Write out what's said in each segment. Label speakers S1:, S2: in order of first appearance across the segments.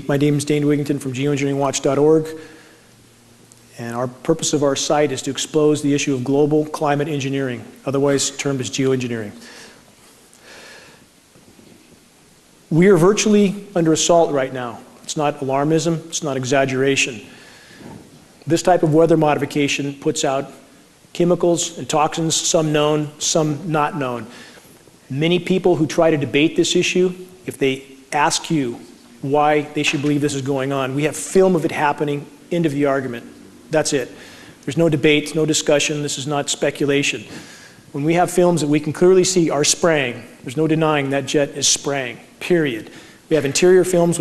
S1: My name is Dane Wigington from geoinženiringwatch.org, and our purpose of our site is to expose the issue of global climate engineering, otherwise termed as geoengineering. We are virtually under assault right now. It's not alarmism, it's not exaggeration. This type of weather modification puts out chemicals and toxins, some known, some not known. Many people who try to debate this issue, if they ask you why they should believe this is going on, we have film of it happening, end of the argument. That's it. There's no debate, no discussion, this is not speculation. When we have films that we can clearly see are spraying, there's no denying that jet is spraying, period. We have interior films,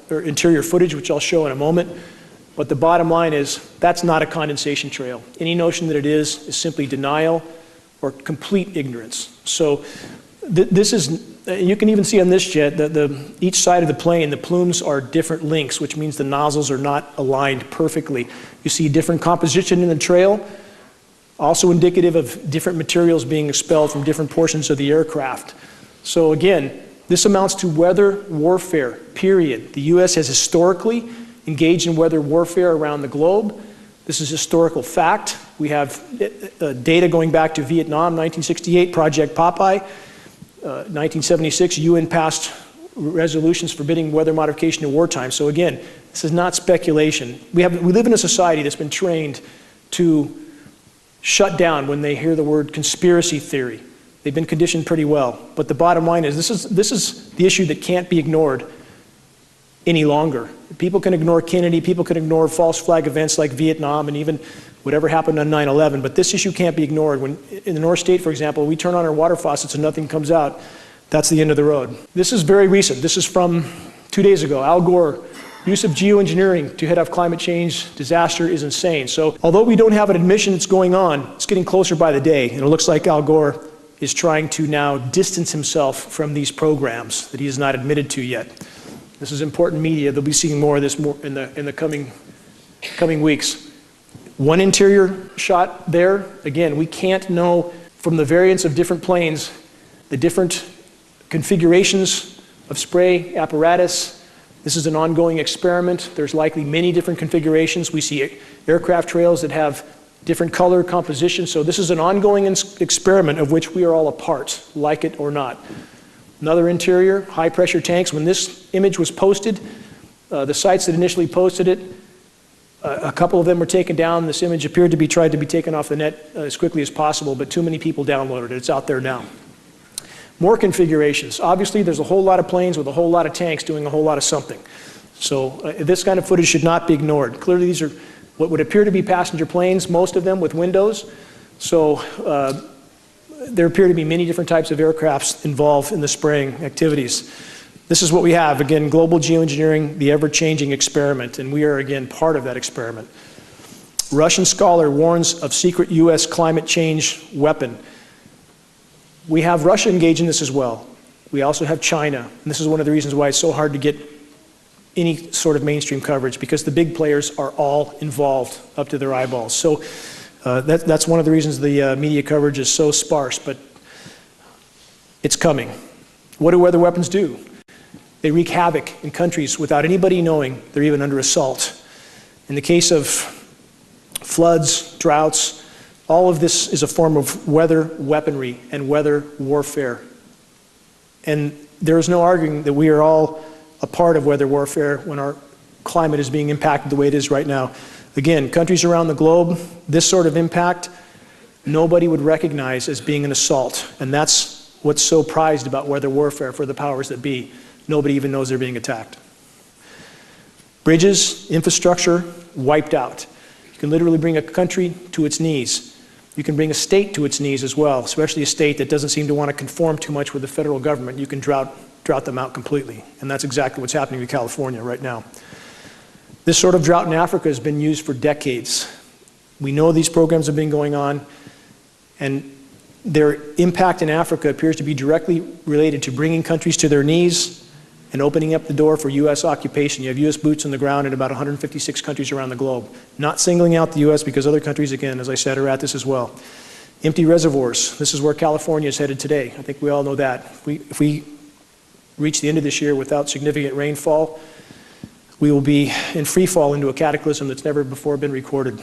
S1: interior footage, which I'll show in a moment, but the bottom line is that's not a condensation trail. Any notion that it is simply denial or complete ignorance. So this is, you can even see on this jet that each side of the plane, the plumes are different lengths, which means the nozzles are not aligned perfectly. You see different composition in the trail, also indicative of different materials being expelled from different portions of the aircraft. So again, this amounts to weather warfare, period. The US has historically engaged in weather warfare around the globe. This is historical fact. We have data going back to Vietnam, 1968, Project Popeye. 1976, UN passed resolutions forbidding weather modification in wartime. So again, this is not speculation. We live in a society that's been trained to shut down when they hear the word conspiracy theory. They've been conditioned pretty well. But the bottom line is this is the issue that can't be ignored any longer. People can ignore Kennedy, people can ignore false flag events like Vietnam and even whatever happened on 9/11, but this issue can't be ignored. When in the North State, for example, we turn on our water faucets and nothing comes out, that's the end of the road. This is very recent. This is from 2 days ago. Al Gore, use of geoengineering to head off climate change disaster is insane. So although we don't have an admission it's going on, it's getting closer by the day, and it looks like Al Gore is trying to now distance himself from these programs that he has not admitted to yet. This is important media. They'll be seeing more of this in the coming weeks. One interior shot there. Again, we can't know from the variants of different planes, the different configurations of spray apparatus. This is an ongoing experiment. There's likely many different configurations. We see aircraft trails that have different color composition. So this is an ongoing experiment of which we are all a part, like it or not. Another interior, high pressure tanks. When this image was posted, the sites that initially posted it, a couple of them were taken down. This image appeared to be tried to be taken off the net as quickly as possible, but too many people downloaded it. It's out there now. More configurations. Obviously, there's a whole lot of planes with a whole lot of tanks doing a whole lot of something. So this kind of footage should not be ignored. Clearly, these are what would appear to be passenger planes, most of them with windows. So there appear to be many different types of aircrafts involved in the spraying activities. This is what we have. Again, global geoengineering, the ever-changing experiment, and we are, again, part of that experiment. Russian scholar warns of secret US climate change weapon. We have Russia engaged in this as well. We also have China, and this is one of the reasons why it's so hard to get any sort of mainstream coverage, because the big players are all involved up to their eyeballs. So that's one of the reasons the media coverage is so sparse, but it's coming. What do weather weapons do? They wreak havoc in countries without anybody knowing they're even under assault. In the case of floods, droughts, all of this is a form of weather weaponry and weather warfare. And there is no arguing that we are all a part of weather warfare when our climate is being impacted the way it is right now. Again, countries around the globe, this sort of impact, nobody would recognize as being an assault. And that's what's so prized about weather warfare for the powers that be. Nobody even knows they're being attacked. Bridges, infrastructure, wiped out. You can literally bring a country to its knees. You can bring a state to its knees as well, especially a state that doesn't seem to want to conform too much with the federal government. You can drought them out completely. And that's exactly what's happening in California right now. This sort of drought in Africa has been used for decades. We know these programs have been going on, and their impact in Africa appears to be directly related to bringing countries to their knees and opening up the door for US occupation. You have US boots on the ground in about 156 countries around the globe. Not singling out the US because other countries, again, as I said, are at this as well. Empty reservoirs. This is where California is headed today. I think we all know that. If we reach the end of this year without significant rainfall, we will be in free fall into a cataclysm that's never before been recorded.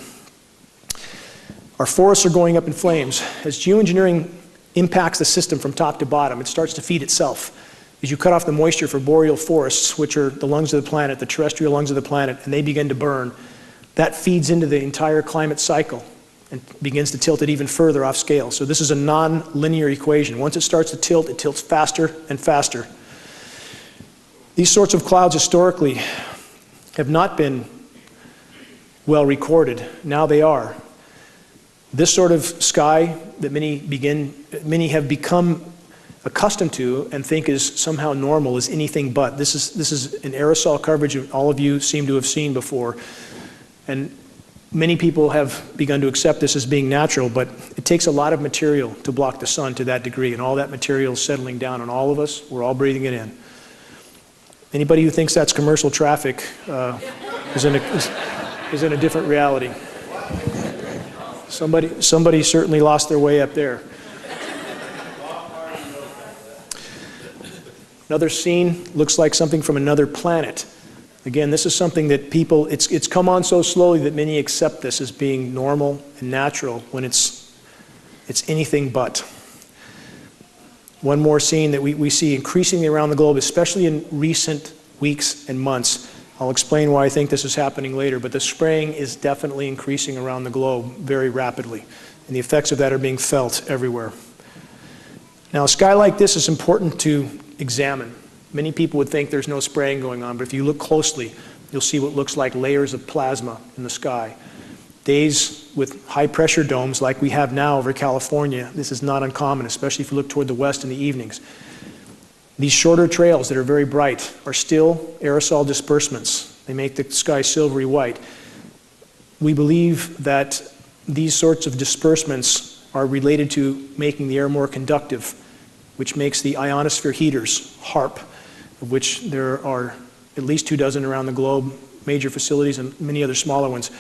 S1: Our forests are going up in flames. As geoengineering impacts the system from top to bottom, it starts to feed itself. As you cut off the moisture for boreal forests, which are the lungs of the planet, the terrestrial lungs of the planet, and they begin to burn, that feeds into the entire climate cycle and begins to tilt it even further off scale. So this is a non-linear equation. Once it starts to tilt, it tilts faster and faster. These sorts of clouds historically have not been well recorded. Now they are. This sort of sky that many have become accustomed to and think is somehow normal is anything but. This is an aerosol coverage that all of you seem to have seen before. And many people have begun to accept this as being natural, but it takes a lot of material to block the sun to that degree, and all that material is settling down on all of us. We're all breathing it in. Anybody who thinks that's commercial traffic is in a different reality. Somebody certainly lost their way up there. Another scene looks like something from another planet. Again, this is something that people, it's come on so slowly that many accept this as being normal and natural when it's anything but. One more scene that we see increasingly around the globe, especially in recent weeks and months. I'll explain why I think this is happening later, but the spraying is definitely increasing around the globe very rapidly, and the effects of that are being felt everywhere. Now, a sky like this is important to examine. Many people would think there's no spraying going on, but if you look closely, you'll see what looks like layers of plasma in the sky. Days with high pressure domes like we have now over California, this is not uncommon, especially if you look toward the west in the evenings. These shorter trails that are very bright are still aerosol disbursements. They make the sky silvery white. We believe that these sorts of disbursements are related to making the air more conductive, which makes the ionosphere heaters, HARP, of which there are at least 24 around the globe, major facilities and many other smaller ones.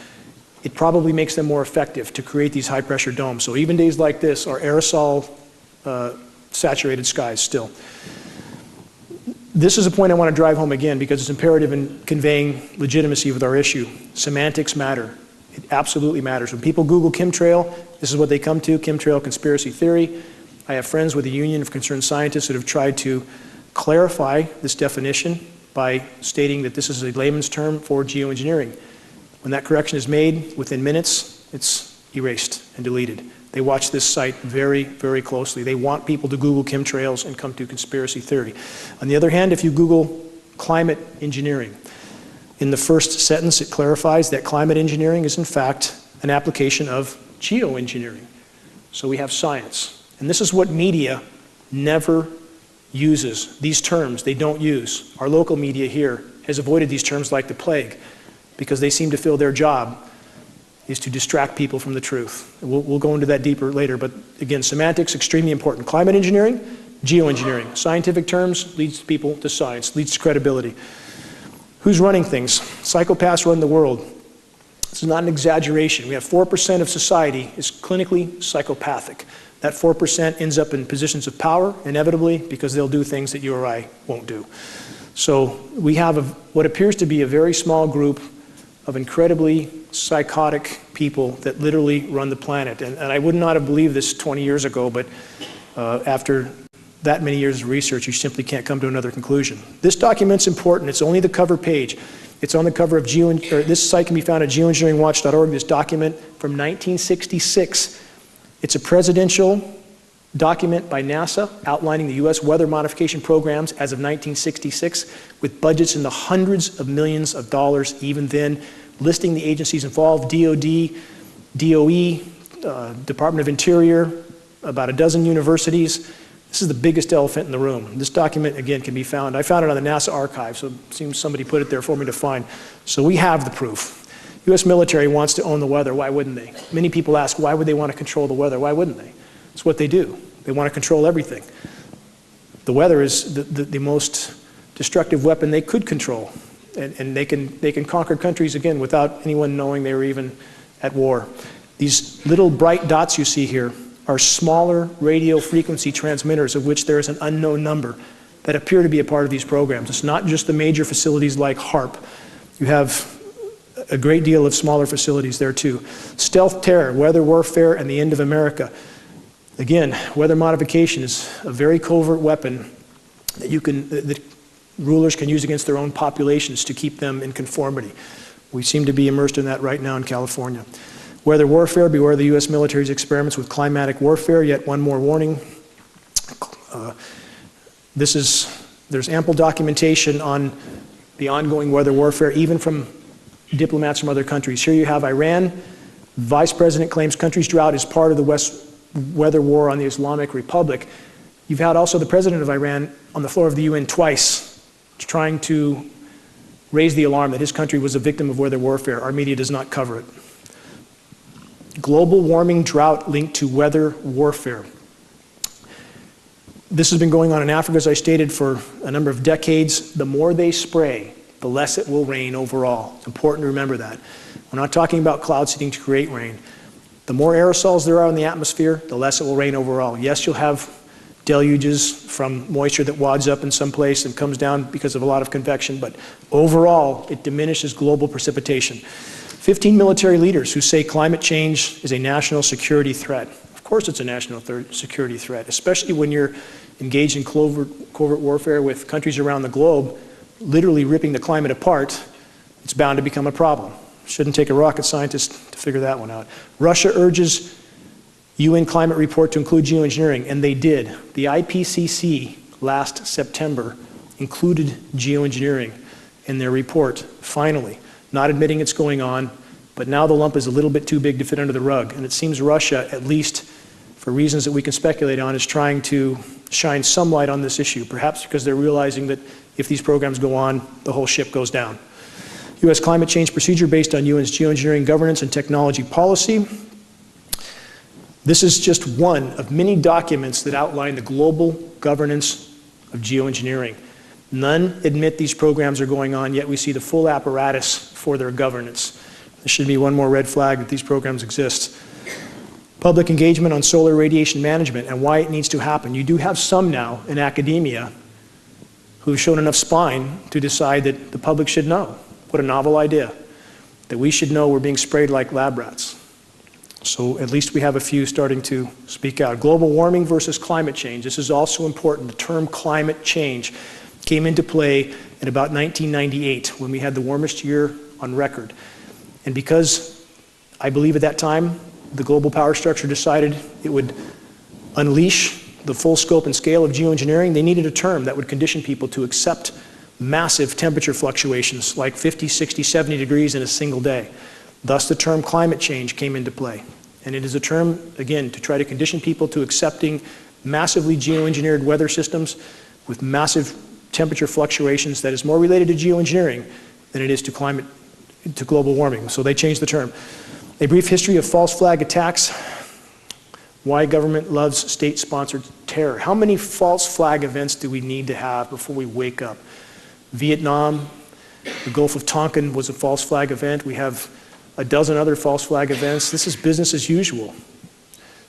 S1: It probably makes them more effective to create these high pressure domes. So even days like this are aerosol saturated skies still. This is a point I want to drive home again because it's imperative in conveying legitimacy with our issue. Semantics matter. It absolutely matters. When people Google chemtrail, this is what they come to, chemtrail conspiracy theory. I have friends with the Union of Concerned Scientists that have tried to clarify this definition by stating that this is a layman's term for geoengineering. When that correction is made, within minutes, it's erased and deleted. They watch this site very, very closely. They want people to Google chemtrails and come to conspiracy theory. On the other hand, if you Google climate engineering, in the first sentence it clarifies that climate engineering is in fact an application of geoengineering. So we have science. And this is what media never uses. These terms they don't use. Our local media here has avoided these terms like the plague because they seem to feel their job is to distract people from the truth. We'll go into that deeper later, but again, semantics, extremely important. Climate engineering, geoengineering. Scientific terms leads people to science, leads to credibility. Who's running things? Psychopaths run the world. This is not an exaggeration. We have 4% of society is clinically psychopathic. That 4% ends up in positions of power, inevitably, because they'll do things that you or I won't do. So we have what appears to be a very small group of incredibly psychotic people that literally run the planet. And I would not have believed this 20 years ago, but after that many years of research, you simply can't come to another conclusion. This document's important. It's only the cover page. It's on the cover of this site can be found at geoinženiringwatch.org, this document from 1966. It's a presidential document by NASA outlining the US weather modification programs as of 1966 with budgets in the hundreds of millions of dollars even then, listing the agencies involved, DOD, DOE, Department of Interior, about a dozen universities. This is the biggest elephant in the room. This document, again, can be found. I found it on the NASA archive, so it seems somebody put it there for me to find. So we have the proof. US military wants to own the weather. Why wouldn't they? Many people ask, why would they want to control the weather? Why wouldn't they? It's what they do. They want to control everything. The weather is the most destructive weapon they could control. And they can conquer countries, again, without anyone knowing they were even at war. These little bright dots you see here are smaller radio frequency transmitters, of which there is an unknown number, that appear to be a part of these programs. It's not just the major facilities like HARP. You have a great deal of smaller facilities there too. Stealth terror, weather warfare, and the end of America. Again, weather modification is a very covert weapon that rulers can use against their own populations to keep them in conformity. We seem to be immersed in that right now in California. Weather warfare, beware the U.S. military's experiments with climatic warfare. Yet one more warning. There's ample documentation on the ongoing weather warfare, even from diplomats from other countries. Here you have Iran. Vice President claims country's drought is part of the weather war on the Islamic Republic. You've had also the president of Iran on the floor of the UN twice, trying to raise the alarm that his country was a victim of weather warfare. Our media does not cover it. Global warming drought linked to weather warfare. This has been going on in Africa, as I stated, for a number of decades. The more they spray, the less it will rain overall. It's important to remember that. We're not talking about cloud seeding to create rain. The more aerosols there are in the atmosphere, the less it will rain overall. Yes, you'll have deluges from moisture that wads up in some place and comes down because of a lot of convection, but overall, it diminishes global precipitation. 15 military leaders who say climate change is a national security threat. Of course it's a national security threat, especially when you're engaged in covert warfare with countries around the globe, literally ripping the climate apart. It's bound to become a problem. Shouldn't take a rocket scientist to figure that one out. Russia urges UN climate report to include geoengineering, and they did. The IPCC last September included geoengineering in their report, finally. Not admitting it's going on, but now the lump is a little bit too big to fit under the rug. And it seems Russia, at least for reasons that we can speculate on, is trying to shine some light on this issue, perhaps because they're realizing that if these programs go on, the whole ship goes down. U.S. climate change procedure based on UN's geoengineering governance and technology policy. This is just one of many documents that outline the global governance of geoengineering. None admit these programs are going on, yet we see the full apparatus for their governance. There should be one more red flag that these programs exist. Public engagement on solar radiation management and why it needs to happen. You do have some now in academia who've shown enough spine to decide that the public should know. What a novel idea, that we should know we're being sprayed like lab rats. So at least we have a few starting to speak out. Global warming versus climate change. This is also important. The term climate change came into play in about 1998 when we had the warmest year on record. And because I believe at that time the global power structure decided it would unleash the full scope and scale of geoengineering, they needed a term that would condition people to accept massive temperature fluctuations like 50, 60, 70 degrees in a single day. Thus the term climate change came into play. And it is a term, again, to try to condition people to accepting massively geoengineered weather systems with massive temperature fluctuations that is more related to geoengineering than it is to global warming. So they changed the term. A brief history of false flag attacks. Why government loves state-sponsored terror. How many false flag events do we need to have before we wake up? Vietnam, the Gulf of Tonkin was a false flag event. We have a dozen other false flag events. This is business as usual.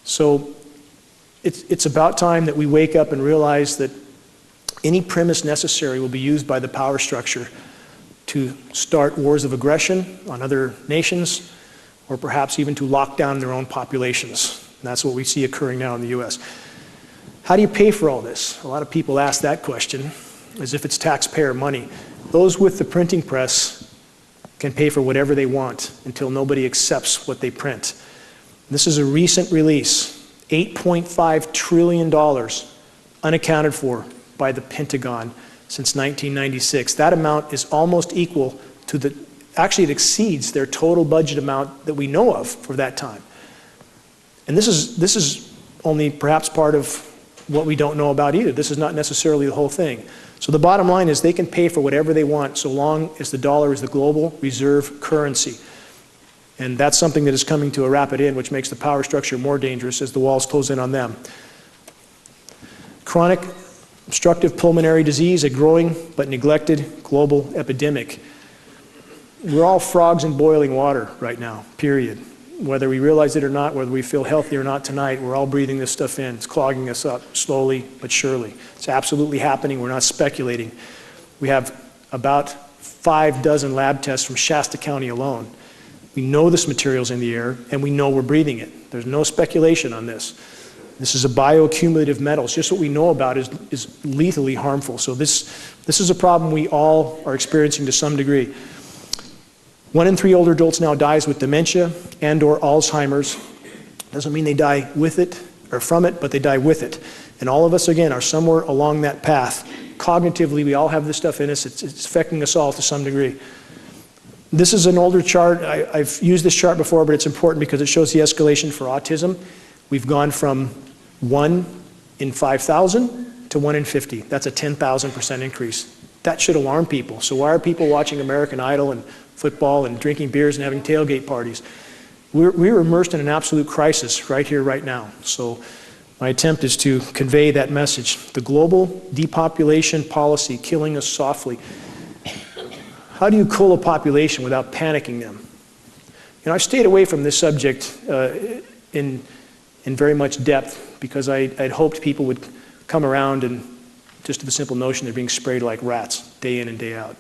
S1: So it's about time that we wake up and realize that any premise necessary will be used by the power structure to start wars of aggression on other nations, or perhaps even to lock down their own populations. And that's what we see occurring now in the US. How do you pay for all this? A lot of people ask that question as if it's taxpayer money. Those with the printing press can pay for whatever they want until nobody accepts what they print. This is a recent release, $8.5 trillion unaccounted for by the Pentagon since 1996. That amount is almost equal to actually it exceeds their total budget amount that we know of for that time. And this is only perhaps part of what we don't know about either. This is not necessarily the whole thing. So the bottom line is they can pay for whatever they want so long as the dollar is the global reserve currency. And that's something that is coming to a rapid end, which makes the power structure more dangerous as the walls close in on them. Chronic obstructive pulmonary disease, a growing but neglected global epidemic. We're all frogs in boiling water right now, period. Whether we realize it or not, whether we feel healthy or not tonight, we're all breathing this stuff in. It's clogging us up slowly but surely. It's absolutely happening. We're not speculating. We have about 5 dozen lab tests from Shasta County alone. We know this material's in the air, and we know we're breathing it. There's no speculation on this. This is a bioaccumulative metal. It's just what we know about is lethally harmful. So this is a problem we all are experiencing to some degree. 1 in 3 older adults now dies with dementia and or Alzheimer's. Doesn't mean they die with it or from it, but they die with it. And all of us, again, are somewhere along that path. Cognitively, we all have this stuff in us. It's affecting us all to some degree. This is an older chart. I've used this chart before, but it's important because it shows the escalation for autism. We've gone from 1 in 5,000 to 1 in 50. That's a 10,000% increase. That should alarm people. So why are people watching American Idol and football and drinking beers and having tailgate parties? We're immersed in an absolute crisis right here, right now. So my attempt is to convey that message. The global depopulation policy killing us softly. How do you cool a population without panicking them? You know, I've stayed away from this subject in very much depth because I'd hoped people would come around and just to the simple notion they're being sprayed like rats day in and day out.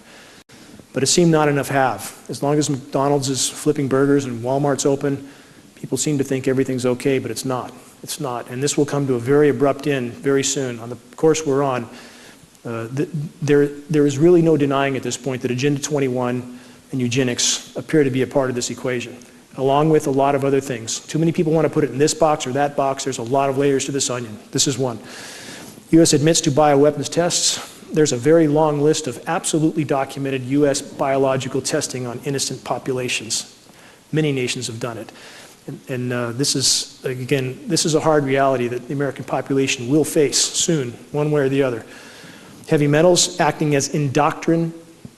S1: But it seemed not enough have. As long as McDonald's is flipping burgers and Walmart's open, people seem to think everything's okay, but it's not. It's not. And this will come to a very abrupt end very soon. On the course we're on, there is really no denying at this point that Agenda 21 and eugenics appear to be a part of this equation, along with a lot of other things. Too many people want to put it in this box or that box. There's a lot of layers to this onion. This is one. U.S. admits to bioweapons tests. There's a very long list of absolutely documented U.S. biological testing on innocent populations. Many nations have done it. And this is, again, this is a hard reality that the American population will face soon, one way or the other. Heavy metals acting as endocrine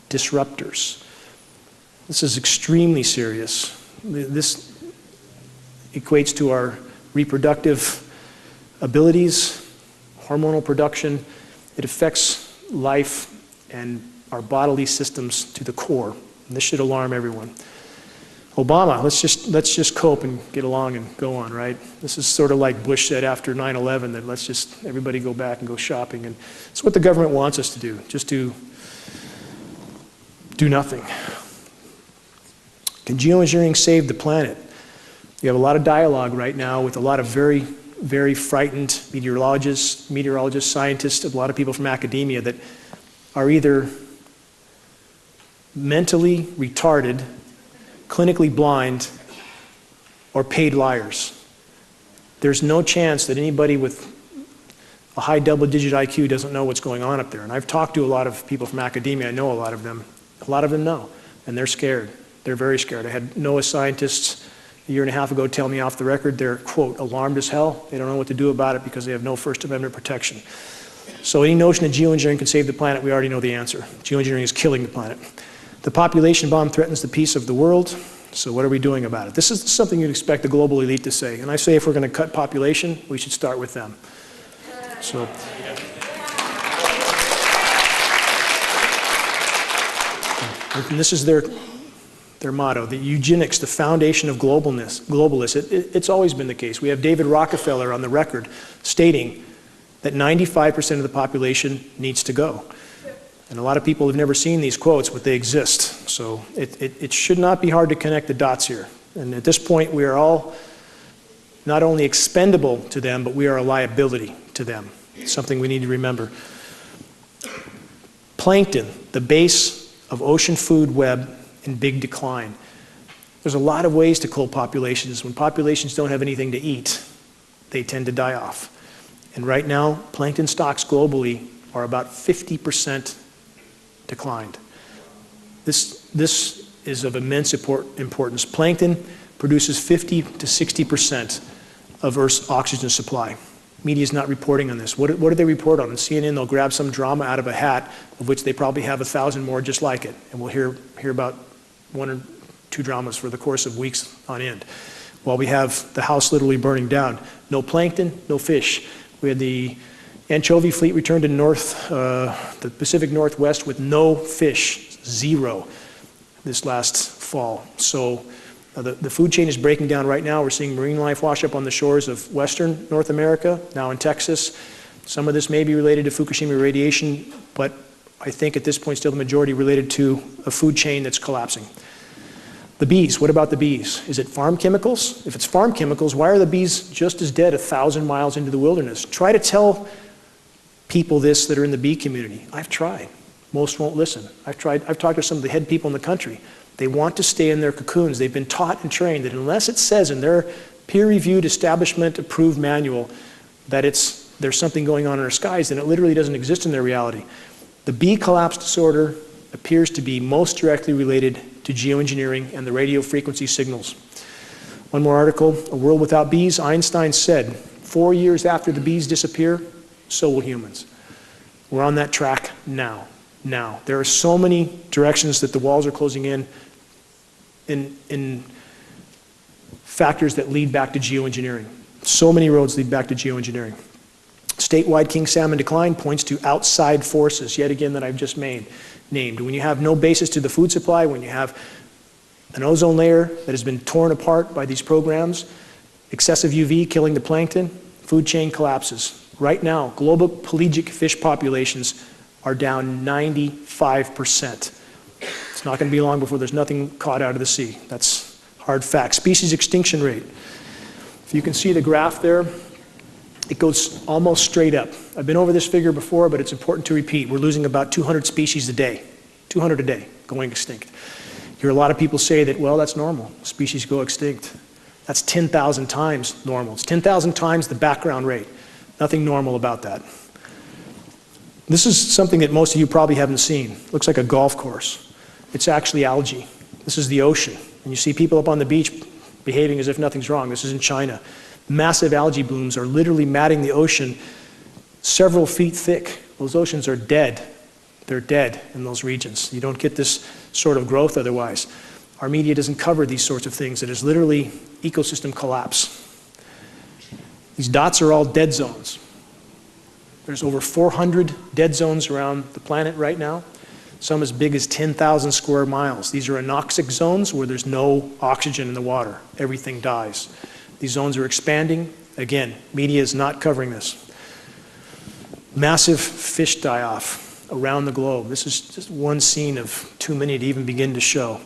S1: disruptors. This is extremely serious. This equates to our reproductive abilities, hormonal production. It affects life and our bodily systems to the core. And this should alarm everyone. Obama, let's just cope and get along and go on, right? This is sort of like Bush said after 9/11, that let's just everybody go back and go shopping. And it's what the government wants us to do, just to do nothing. Can geoengineering save the planet? We have a lot of dialogue right now with a lot of very, very frightened meteorologists, scientists, a lot of people from academia that are either mentally retarded, clinically blind, or paid liars. There's no chance that anybody with a high double-digit IQ doesn't know what's going on up there. And I've talked to a lot of people from academia. I know a lot of them. A lot of them know, and they're scared. They're very scared. I had NOAA scientists a year and a half ago tell me off the record they're, quote, alarmed as hell. They don't know what to do about it because they have no First Amendment protection. So any notion that geoengineering can save the planet, we already know the answer. Geoengineering is killing the planet. The population bomb threatens the peace of the world, so what are we doing about it? This is something you'd expect the global elite to say, and I say if we're going to cut population, we should start with them. So, and this is their motto, the eugenics, the foundation of globalists. It's always been the case. We have David Rockefeller on the record stating that 95% of the population needs to go. And a lot of people have never seen these quotes, but they exist. So it should not be hard to connect the dots here. And at this point, we are all not only expendable to them, but we are a liability to them. It's something we need to remember. Plankton, the base of ocean food web in big decline. There's a lot of ways to cool populations. When populations don't have anything to eat, they tend to die off. And right now, plankton stocks globally are about 50% declined. This is of immense importance. Plankton produces 50 to 60% of Earth's oxygen supply. Media is not reporting on this. What do they report on? On CNN, they'll grab some drama out of a hat, of which they probably have 1,000 more just like it. And we'll hear about 1 or 2 dramas for the course of weeks on end, while we have the house literally burning down. No plankton, no fish. We had the anchovy fleet returned to the Pacific Northwest with no fish, 0, this last fall. So the food chain is breaking down right now. We're seeing marine life wash up on the shores of Western North America, now in Texas. Some of this may be related to Fukushima radiation, but I think at this point still the majority related to a food chain that's collapsing. The bees, what about the bees? Is it farm chemicals? If it's farm chemicals, why are the bees just as dead 1,000 miles into the wilderness? Try to tell people this that are in the bee community. I've tried. Most won't listen. I've talked to some of the head people in the country. They want to stay in their cocoons. They've been taught and trained that unless it says in their peer-reviewed, establishment-approved manual that there's something going on in our skies, then it literally doesn't exist in their reality. The bee collapse disorder appears to be most directly related to geoengineering and the radio frequency signals. One more article, A World Without Bees. Einstein said, 4 years after the bees disappear, so will humans. We're on that track now. There are so many directions that the walls are closing in factors that lead back to geoengineering. So many roads lead back to geoengineering. Statewide king salmon decline points to outside forces, yet again, that I've just named. When you have no basis to the food supply, when you have an ozone layer that has been torn apart by these programs, excessive UV killing the plankton, food chain collapses. Right now, global pelagic fish populations are down 95%. It's not going to be long before there's nothing caught out of the sea. That's hard fact. Species extinction rate. If you can see the graph there, it goes almost straight up. I've been over this figure before, but it's important to repeat. We're losing about 200 species a day. 200 a day going extinct. You hear a lot of people say that, well, that's normal. Species go extinct. That's 10,000 times normal. It's 10,000 times the background rate. Nothing normal about that. This is something that most of you probably haven't seen. It looks like a golf course. It's actually algae. This is the ocean. And you see people up on the beach behaving as if nothing's wrong. This is in China. Massive algae blooms are literally matting the ocean several feet thick. Those oceans are dead. They're dead in those regions. You don't get this sort of growth otherwise. Our media doesn't cover these sorts of things. It is literally ecosystem collapse. These dots are all dead zones. There's over 400 dead zones around the planet right now, some as big as 10,000 square miles. These are anoxic zones where there's no oxygen in the water. Everything dies. These zones are expanding. Again, media is not covering this. Massive fish die-off around the globe. This is just one scene of too many to even begin to show.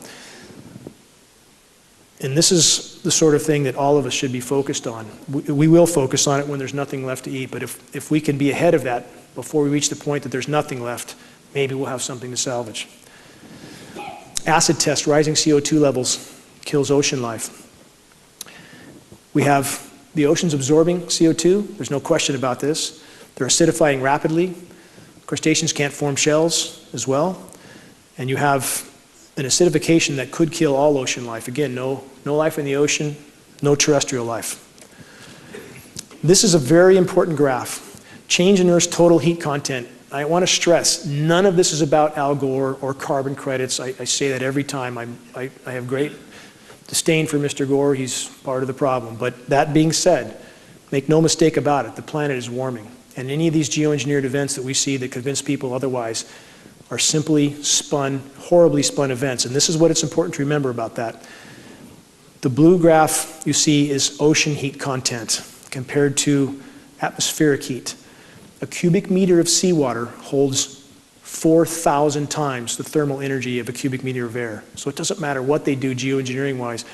S1: And this is the sort of thing that all of us should be focused on. We will focus on it when there's nothing left to eat, but if we can be ahead of that before we reach the point that there's nothing left, maybe we'll have something to salvage. Acid test, rising CO2 levels kills ocean life. We have the oceans absorbing CO2. There's no question about this. They're acidifying rapidly. Crustaceans can't form shells as well. And you have an acidification that could kill all ocean life. Again, no life in the ocean, no terrestrial life. This is a very important graph. Change in Earth's total heat content. I want to stress, none of this is about Al Gore or carbon credits. I say that every time. I have great disdain for Mr. Gore. He's part of the problem. But that being said, make no mistake about it, the planet is warming. And any of these geoengineered events that we see that convince people otherwise are simply spun, horribly spun events. And this is what it's important to remember about that. The blue graph you see is ocean heat content compared to atmospheric heat. A cubic meter of seawater holds 4,000 times the thermal energy of a cubic meter of air. So it doesn't matter what they do geoengineering-wise.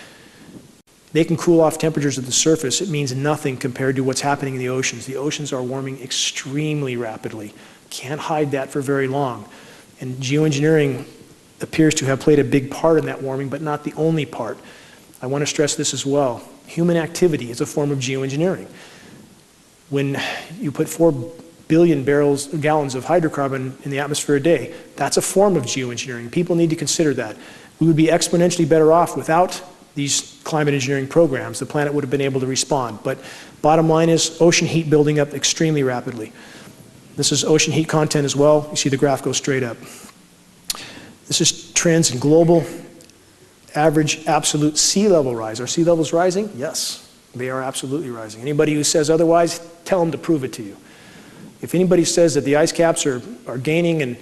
S1: They can cool off temperatures at the surface. It means nothing compared to what's happening in the oceans. The oceans are warming extremely rapidly. Can't hide that for very long. And geoengineering appears to have played a big part in that warming, but not the only part. I want to stress this as well. Human activity is a form of geoengineering. When you put 4 billion gallons of hydrocarbon in the atmosphere a day, that's a form of geoengineering. People need to consider that. We would be exponentially better off without these climate engineering programs. The planet would have been able to respond. But bottom line is ocean heat building up extremely rapidly. This is ocean heat content as well. You see the graph go straight up. This is trends in global average absolute sea level rise. Are sea levels rising? Yes, they are absolutely rising. Anybody who says otherwise, tell them to prove it to you. If anybody says that the ice caps are gaining and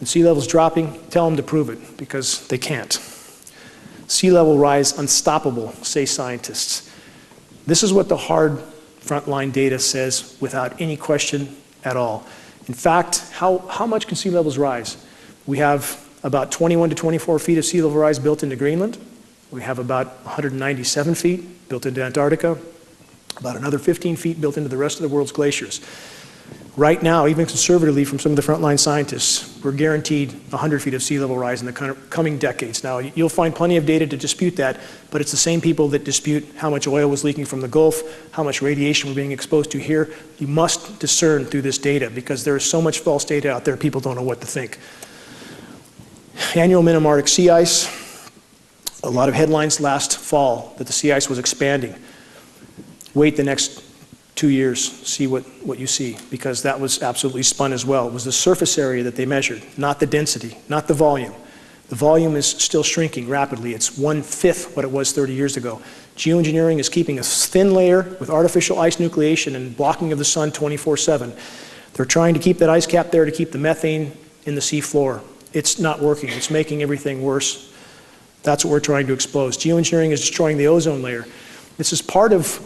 S1: sea levels dropping, tell them to prove it, because they can't. Sea level rise unstoppable, say scientists. This is what the hard frontline data says without any question at all. In fact, how much can sea levels rise? We have about 21 to 24 feet of sea level rise built into Greenland. We have about 197 feet built into Antarctica, about another 15 feet built into the rest of the world's glaciers. Right now, even conservatively from some of the frontline scientists, we're guaranteed 100 feet of sea level rise in the coming decades. Now, you'll find plenty of data to dispute that, but it's the same people that dispute how much oil was leaking from the Gulf, how much radiation we're being exposed to here. You must discern through this data because there is so much false data out there, people don't know what to think. Annual minimum Arctic sea ice. A lot of headlines last fall that the sea ice was expanding. Wait the next 2 years, see what you see, because that was absolutely spun as well. It was the surface area that they measured, not the density, not the volume. The volume is still shrinking rapidly. It's 1/5 what it was 30 years ago. Geoengineering is keeping a thin layer with artificial ice nucleation and blocking of the sun 24/7. They're trying to keep that ice cap there to keep the methane in the sea floor. It's not working. It's making everything worse. That's what we're trying to expose. Geoengineering is destroying the ozone layer. This is part of,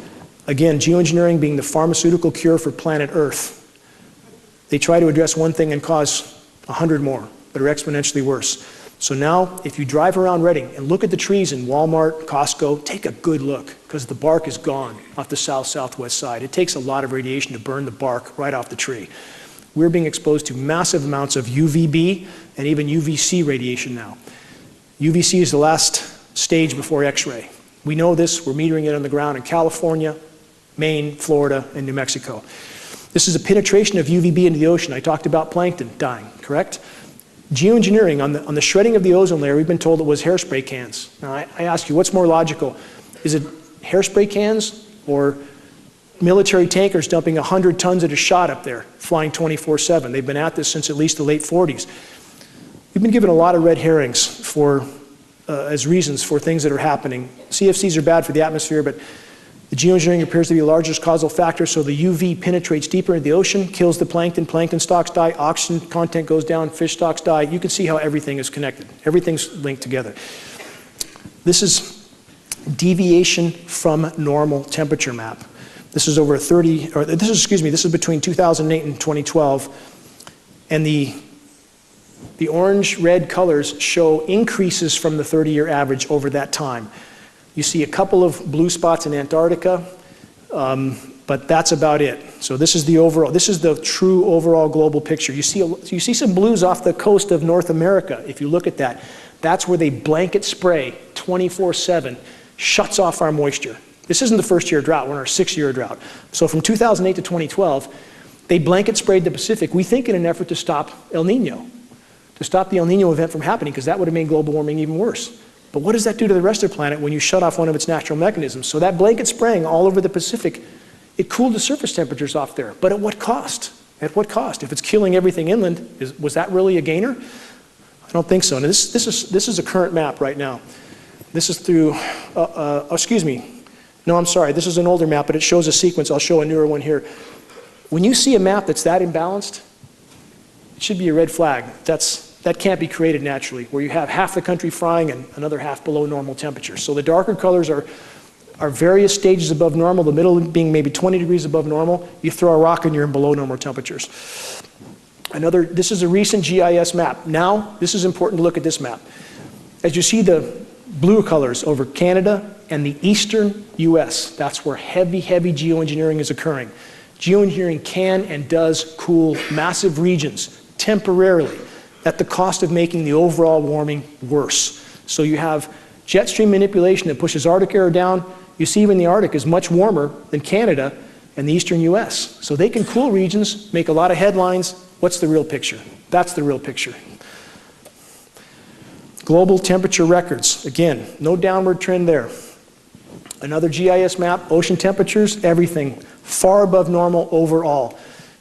S1: again, geoengineering being the pharmaceutical cure for planet Earth. They try to address one thing and cause 100 more that are exponentially worse. So now, if you drive around Reading and look at the trees in Walmart, Costco, take a good look, because the bark is gone off the south-southwest side. It takes a lot of radiation to burn the bark right off the tree. We're being exposed to massive amounts of UVB and even UVC radiation now. UVC is the last stage before X-ray. We know this, we're metering it on the ground in California, Maine, Florida, and New Mexico. This is a penetration of UVB into the ocean. I talked about plankton dying, correct? Geoengineering, on the shredding of the ozone layer, we've been told it was hairspray cans. Now, I ask you, what's more logical? Is it hairspray cans or military tankers dumping 100 tons at a shot up there, flying 24/7? They've been at this since at least the late 40s. We've been given a lot of red herrings as reasons for things that are happening. CFCs are bad for the atmosphere, but the geoengineering appears to be the largest causal factor, so the UV penetrates deeper into the ocean, kills the plankton stocks die, oxygen content goes down, fish stocks die. You can see how everything is connected. Everything's linked together. This is deviation from normal temperature map. This is over this is between 2008 and 2012, and the orange-red colors show increases from the 30-year average over that time. You see a couple of blue spots in Antarctica, but that's about it. So this is the true overall global picture. You see some blues off the coast of North America. If you look at that, that's where they blanket spray 24/7, shuts off our moisture. This isn't the first-year drought, we're in our 6-year drought. So from 2008 to 2012, they blanket sprayed the Pacific, we think in an effort to stop El Nino, to stop the El Nino event from happening, because that would have made global warming even worse. But what does that do to the rest of the planet when you shut off one of its natural mechanisms? So that blanket spraying all over the Pacific, it cooled the surface temperatures off there. But at what cost? At what cost? If it's killing everything inland, was that really a gainer? I don't think so. And this is a current map right now. This is through, excuse me. No, I'm sorry. This is an older map, but it shows a sequence. I'll show a newer one here. When you see a map that's that imbalanced, it should be a red flag. That can't be created naturally, where you have half the country frying and another half below normal temperatures. So the darker colors are various stages above normal, the middle being maybe 20 degrees above normal. You throw a rock and you're in below normal temperatures. This is a recent GIS map. Now, this is important to look at this map. As you see the blue colors over Canada and the eastern US, that's where heavy geoengineering is occurring. Geoengineering can and does cool massive regions temporarily at the cost of making the overall warming worse. So you have jet stream manipulation that pushes Arctic air down. You see even the Arctic is much warmer than Canada and the eastern US. So they can cool regions, make a lot of headlines. What's the real picture? That's the real picture. Global temperature records. Again, no downward trend there. Another GIS map, ocean temperatures, everything far above normal overall.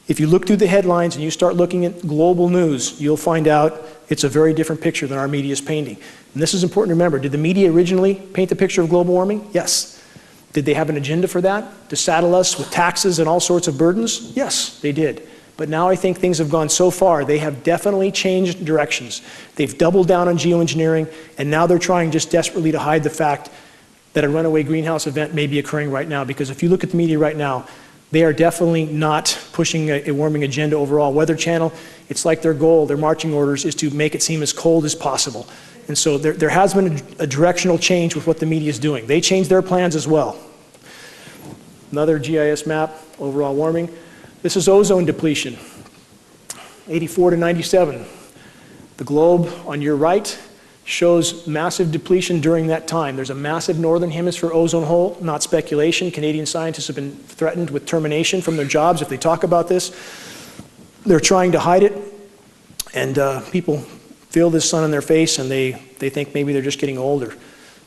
S1: If you look through the headlines and you start looking at global news, you'll find out it's a very different picture than our media is painting. And this is important to remember. Did the media originally paint the picture of global warming? Yes. Did they have an agenda for that? To saddle us with taxes and all sorts of burdens? Yes, they did. But now I think things have gone so far, they have definitely changed directions. They've doubled down on geoengineering, and now they're trying just desperately to hide the fact that a runaway greenhouse event may be occurring right now. Because if you look at the media right now, They are definitely not pushing a warming agenda overall. Weather Channel, it's like their goal, their marching orders is to make it seem as cold as possible. And so there has been a directional change with what the media is doing. They changed their plans as well. Another GIS map, overall warming. This is ozone depletion, 84 to 97. The globe on your right shows massive depletion during that time. There's a massive northern hemisphere ozone hole, not speculation. Canadian scientists have been threatened with termination from their jobs if they talk about this. They're trying to hide it, and people feel this sun in their face and they think maybe they're just getting older.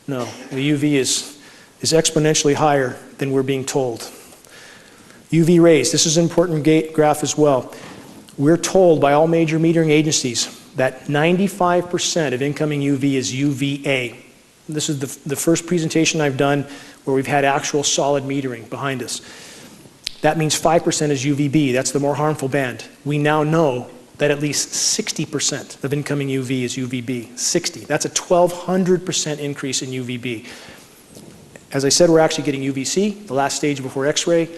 S1: No, the UV is exponentially higher than we're being told. UV rays, this is an important graph as well. We're told by all major metering agencies that 95% of incoming UV is UVA. This is the first presentation I've done where we've had actual solid metering behind us. That means 5% is UVB, that's the more harmful band. We now know that at least 60% of incoming UV is UVB, 60. That's a 1,200% increase in UVB. As I said, we're actually getting UVC, the last stage before X-ray.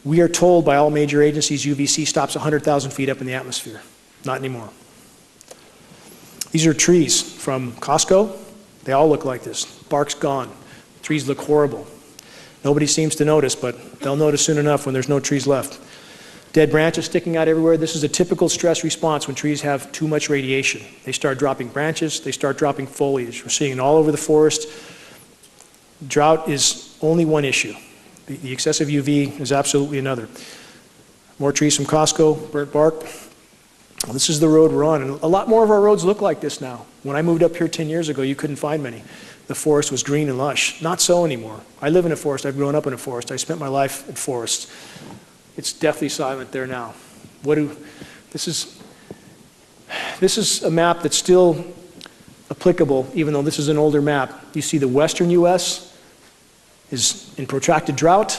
S1: We are told by all major agencies UVC stops 100,000 feet up in the atmosphere. Not anymore. These are trees from Costco. They all look like this. Bark's gone. Trees look horrible. Nobody seems to notice, but they'll notice soon enough when there's no trees left. Dead branches sticking out everywhere. This is a typical stress response when trees have too much radiation. They start dropping branches, they start dropping foliage. We're seeing it all over the forest. Drought is only one issue. The excessive UV is absolutely another. More trees from Costco, burnt bark. This is the road we're on, and a lot more of our roads look like this now. When I moved up here 10 years ago, you couldn't find many. The forest was green and lush. Not so anymore. I live in a forest. I've grown up in a forest. I spent my life in forests. It's deathly silent there now. This is a map that's still applicable, even though this is an older map. You see the western U.S. is in protracted drought,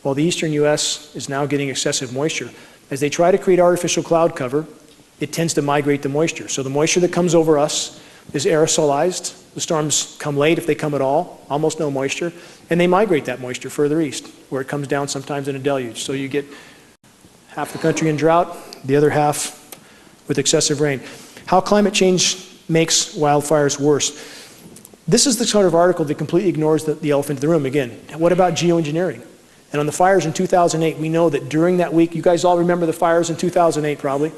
S1: while the eastern U.S. is now getting excessive moisture. As they try to create artificial cloud cover, it tends to migrate the moisture. So the moisture that comes over us is aerosolized. The storms come late, if they come at all, almost no moisture, and they migrate that moisture further east, where it comes down sometimes in a deluge. So you get half the country in drought, the other half with excessive rain. How climate change makes wildfires worse. This is the sort of article that completely ignores the elephant in the room. Again, what about geoengineering? And on the fires in 2008, we know that during that week, you guys all remember the fires in 2008 probably.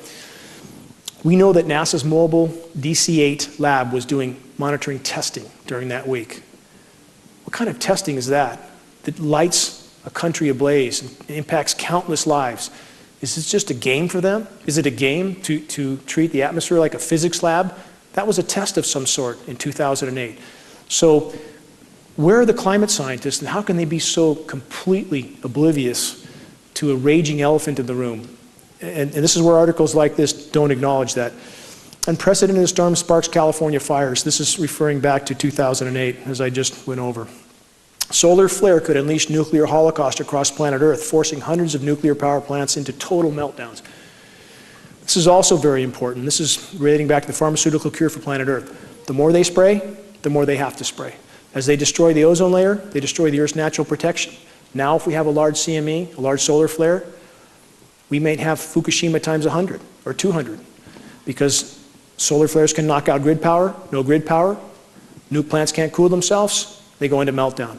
S1: We know that NASA's mobile DC-8 lab was doing monitoring testing during that week. What kind of testing is that? That lights a country ablaze and impacts countless lives. Is this just a game for them? Is it a game to treat the atmosphere like a physics lab? That was a test of some sort in 2008. So where are the climate scientists, and how can they be so completely oblivious to a raging elephant in the room? And this is where articles like this don't acknowledge that. Unprecedented storm sparks California fires. This is referring back to 2008, as I just went over. Solar flare could unleash nuclear holocaust across planet Earth, forcing hundreds of nuclear power plants into total meltdowns. This is also very important. This is relating back to the pharmaceutical cure for planet Earth. The more they spray, the more they have to spray. As they destroy the ozone layer, they destroy the Earth's natural protection. Now, if we have a large CME, a large solar flare, we may have Fukushima times 100 or 200, because solar flares can knock out grid power, no grid power, nuke plants can't cool themselves, they go into meltdown.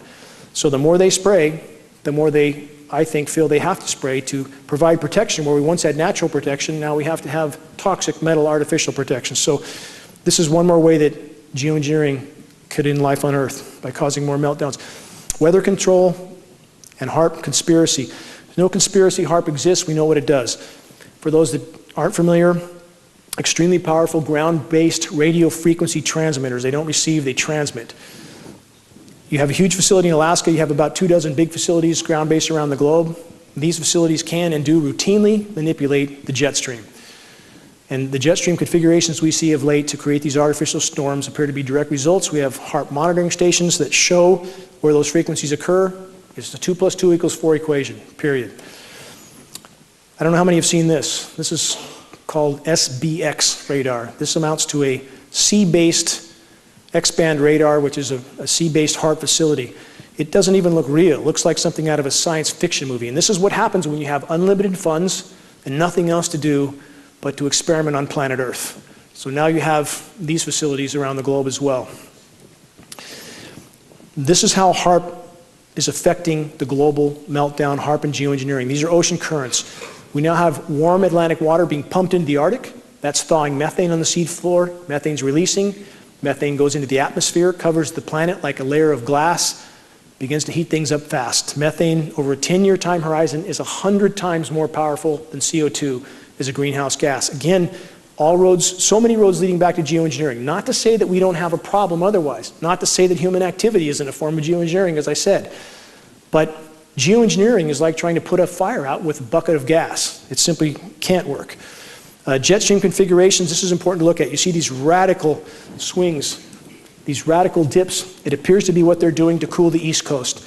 S1: So the more they spray, the more they, I think, feel they have to spray to provide protection. Where we once had natural protection, now we have to have toxic metal artificial protection. So this is one more way that geoengineering could end life on Earth, by causing more meltdowns. Weather control and HAARP conspiracy. No conspiracy. HAARP exists. We know what it does. For those that aren't familiar, extremely powerful ground-based radio frequency transmitters. They don't receive, they transmit. You have a huge facility in Alaska. You have about 24 big facilities ground-based around the globe. These facilities can and do routinely manipulate the jet stream. And the jet stream configurations we see of late to create these artificial storms appear to be direct results. We have HAARP monitoring stations that show where those frequencies occur. It's the 2 + 2 = 4 equation, period. I don't know how many have seen this. This is called SBX radar. This amounts to a sea-based X-band radar, which is a sea-based HAARP facility. It doesn't even look real. It looks like something out of a science fiction movie. And this is what happens when you have unlimited funds and nothing else to do but to experiment on planet Earth. So now you have these facilities around the globe as well. This is how HAARP is affecting the global meltdown, HAARP and geoengineering. These are ocean currents. We now have warm Atlantic water being pumped into the Arctic. That's thawing methane on the sea floor. Methane's releasing. Methane goes into the atmosphere, covers the planet like a layer of glass, begins to heat things up fast. Methane, over a 10-year time horizon, is 100 times more powerful than CO2 as a greenhouse gas. Again, all roads, so many roads leading back to geoengineering. Not to say that we don't have a problem otherwise. Not to say that human activity isn't a form of geoengineering, as I said. But geoengineering is like trying to put a fire out with a bucket of gas. It simply can't work. Jet stream configurations, this is important to look at. You see these radical swings, these radical dips. It appears to be what they're doing to cool the East Coast.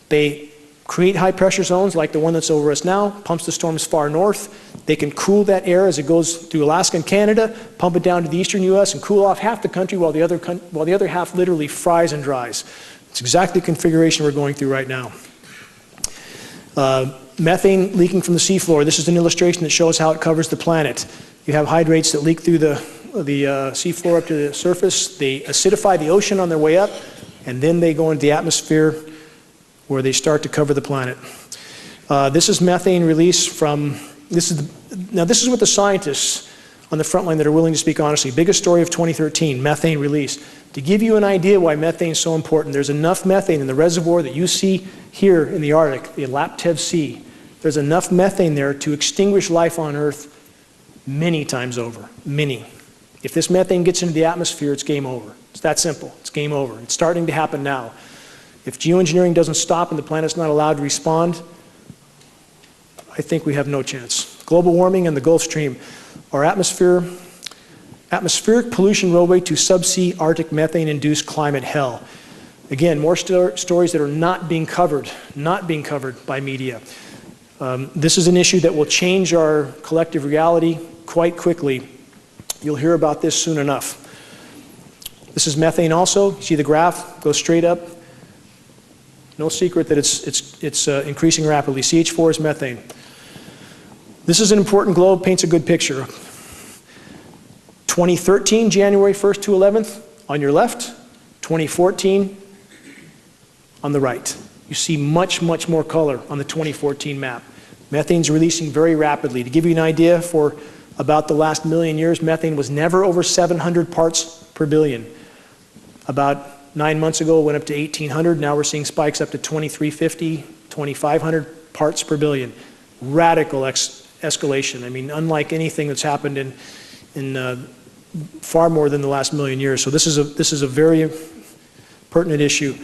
S1: They create high pressure zones like the one that's over us now, pumps the storms far north. They can cool that air as it goes through Alaska and Canada, pump it down to the eastern US and cool off half the country while the other half literally fries and dries. It's exactly the configuration we're going through right now. Methane leaking from the seafloor. This is an illustration that shows how it covers the planet. You have hydrates that leak through the seafloor up to the surface. They acidify the ocean on their way up, and then they go into the atmosphere where they start to cover the planet. This is methane release from, this is what the scientists on the front line that are willing to speak honestly. Biggest story of 2013, methane release. To give you an idea why methane is so important, there's enough methane in the reservoir that you see here in the Arctic, the Laptev Sea. There's enough methane there to extinguish life on Earth many times over, many. If this methane gets into the atmosphere, it's game over. It's that simple, it's game over. It's starting to happen now. If geoengineering doesn't stop and the planet's not allowed to respond, I think we have no chance. Global warming and the Gulf Stream. Our atmospheric pollution roadway to subsea Arctic methane-induced climate hell. Again, more stories that are not being covered by media. This is an issue that will change our collective reality quite quickly. You'll hear about this soon enough. This is methane also. You see the graph goes straight up. No secret that it's increasing rapidly. CH4 is methane. This is an important globe, paints a good picture. 2013, January 1st to 11th, on your left. 2014, on the right. You see much, much more color on the 2014 map. Methane's releasing very rapidly. To give you an idea, for about the last million years, methane was never over 700 parts per billion. About 9 months ago, it went up to 1,800. Now we're seeing spikes up to 2,350, 2,500 parts per billion. Radical escalation. I mean, unlike anything that's happened in far more than the last million years. So this is a very pertinent issue.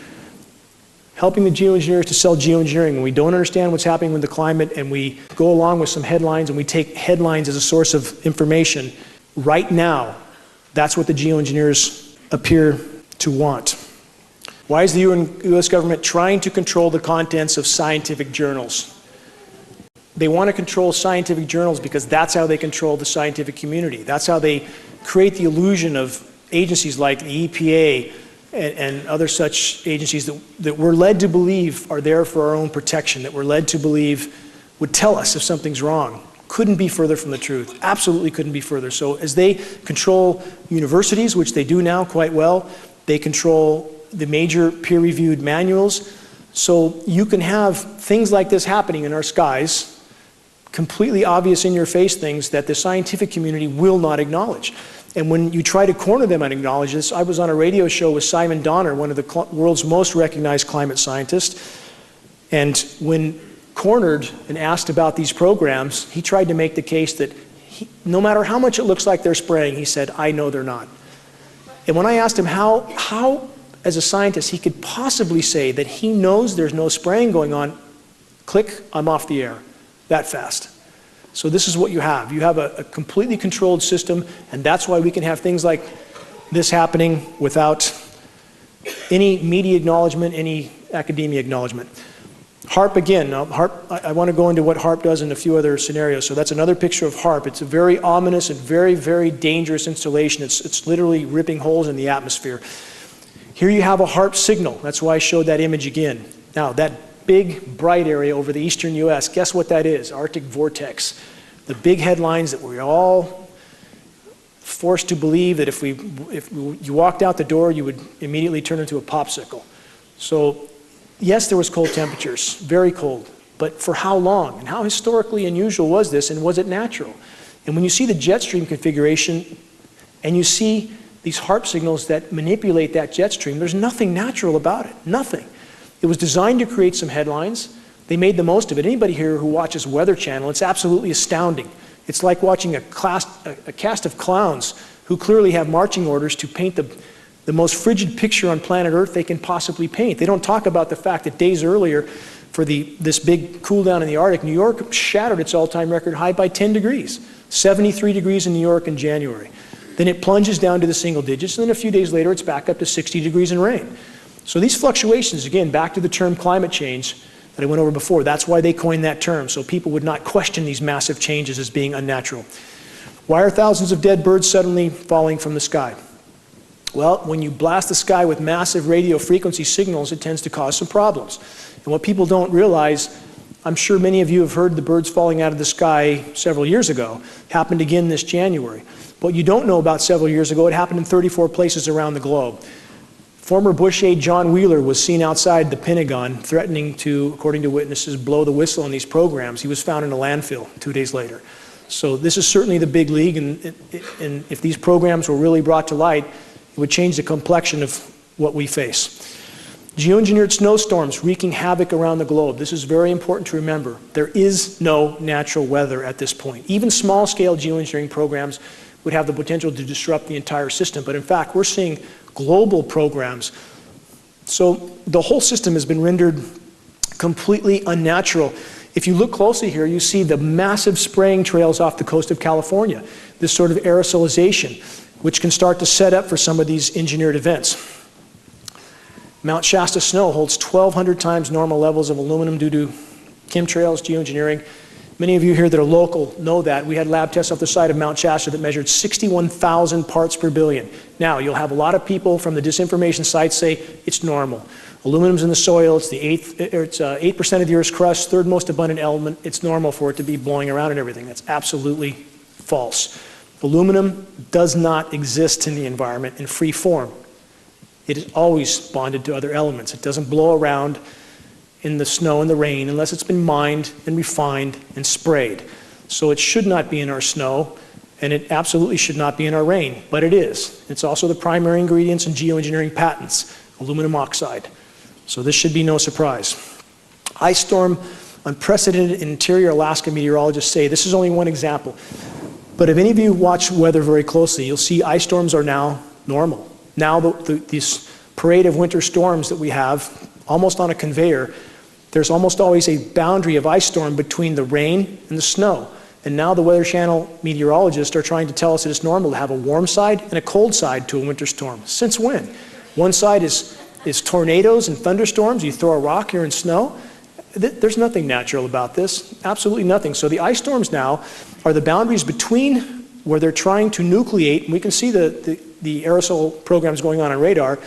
S1: Helping the geoengineers to sell geoengineering. When we don't understand what's happening with the climate and we go along with some headlines and we take headlines as a source of information, right now, that's what the geoengineers appear to want. Why is the US government trying to control the contents of scientific journals? They want to control scientific journals because that's how they control the scientific community. That's how they create the illusion of agencies like the EPA and other such agencies that we're led to believe are there for our own protection, that we're led to believe would tell us if something's wrong. Couldn't be further from the truth. Absolutely couldn't be further. So as they control universities, which they do now quite well, they control the major peer-reviewed manuals. So you can have things like this happening in our skies, completely obvious in your face things that the scientific community will not acknowledge. And when you try to corner them and acknowledge this, I was on a radio show with Simon Donner, one of the world's most recognized climate scientists, and when cornered and asked about these programs, he tried to make the case that no matter how much it looks like they're spraying, he said, I know they're not. And when I asked him how as a scientist, he could possibly say that he knows there's no spraying going on, click, I'm off the air, that fast. So this is what you have. You have a completely controlled system, and that's why we can have things like this happening without any media acknowledgement, any academia acknowledgement. HAARP again. Now, HAARP, I want to go into what HAARP does in a few other scenarios. So that's another picture of HAARP. It's a very ominous and very, very dangerous installation. It's literally ripping holes in the atmosphere. Here you have a HARP signal. That's why I showed that image again. Now, that big, bright area over the eastern U.S., guess what that is? Arctic vortex. The big headlines that we're all forced to believe that if you walked out the door, you would immediately turn into a popsicle. So, yes, there was cold temperatures, very cold. But for how long? And how historically unusual was this, and was it natural? And when you see the jet stream configuration, and you see these HARP signals that manipulate that jet stream, there's nothing natural about it, nothing. It was designed to create some headlines. They made the most of it. Anybody here who watches Weather Channel, it's absolutely astounding. It's like watching a cast of clowns who clearly have marching orders to paint the most frigid picture on planet Earth they can possibly paint. They don't talk about the fact that days earlier, for this big cool down in the Arctic, New York shattered its all-time record high by 10 degrees, 73 degrees in New York in January. Then it plunges down to the single digits, and then a few days later it's back up to 60 degrees and rain. So these fluctuations, again, back to the term climate change that I went over before, that's why they coined that term, so people would not question these massive changes as being unnatural. Why are thousands of dead birds suddenly falling from the sky? Well, when you blast the sky with massive radio frequency signals, it tends to cause some problems. And what people don't realize, I'm sure many of you have heard the birds falling out of the sky several years ago, happened again this January. What you don't know about several years ago, it happened in 34 places around the globe. Former Bush aide John Wheeler was seen outside the Pentagon threatening to, according to witnesses, blow the whistle on these programs. He was found in a landfill 2 days later. So this is certainly the big league, and if these programs were really brought to light, it would change the complexion of what we face. Geoengineered snowstorms wreaking havoc around the globe. This is very important to remember. There is no natural weather at this point. Even small-scale geoengineering programs would have the potential to disrupt the entire system. But in fact, we're seeing global programs. So the whole system has been rendered completely unnatural. If you look closely here, you see the massive spraying trails off the coast of California, this sort of aerosolization, which can start to set up for some of these engineered events. Mount Shasta snow holds 1,200 times normal levels of aluminum due to chemtrails, geoengineering. Many of you here that are local know that. We had lab tests off the side of Mount Shasta that measured 61,000 parts per billion. Now, you'll have a lot of people from the disinformation sites say it's normal. Aluminum's in the soil, it's 8% of the Earth's crust, third most abundant element. It's normal for it to be blowing around and everything. That's absolutely false. Aluminum does not exist in the environment in free form. It is always bonded to other elements. It doesn't blow around in the snow and the rain unless it's been mined and refined and sprayed. So it should not be in our snow, and it absolutely should not be in our rain, but it is. It's also the primary ingredients in geoengineering patents, aluminum oxide. So this should be no surprise. Ice storm, unprecedented interior Alaska meteorologists say, this is only one example, but if any of you watch weather very closely, you'll see ice storms are now normal. Now this parade of winter storms that we have, almost on a conveyor, there's almost always a boundary of ice storm between the rain and the snow. And now the Weather Channel meteorologists are trying to tell us that it's normal to have a warm side and a cold side to a winter storm. Since when? One side is tornadoes and thunderstorms. You throw a rock, you're in snow. There's nothing natural about this, absolutely nothing. So the ice storms now are the boundaries between where they're trying to nucleate, and we can see the aerosol programs going on radar,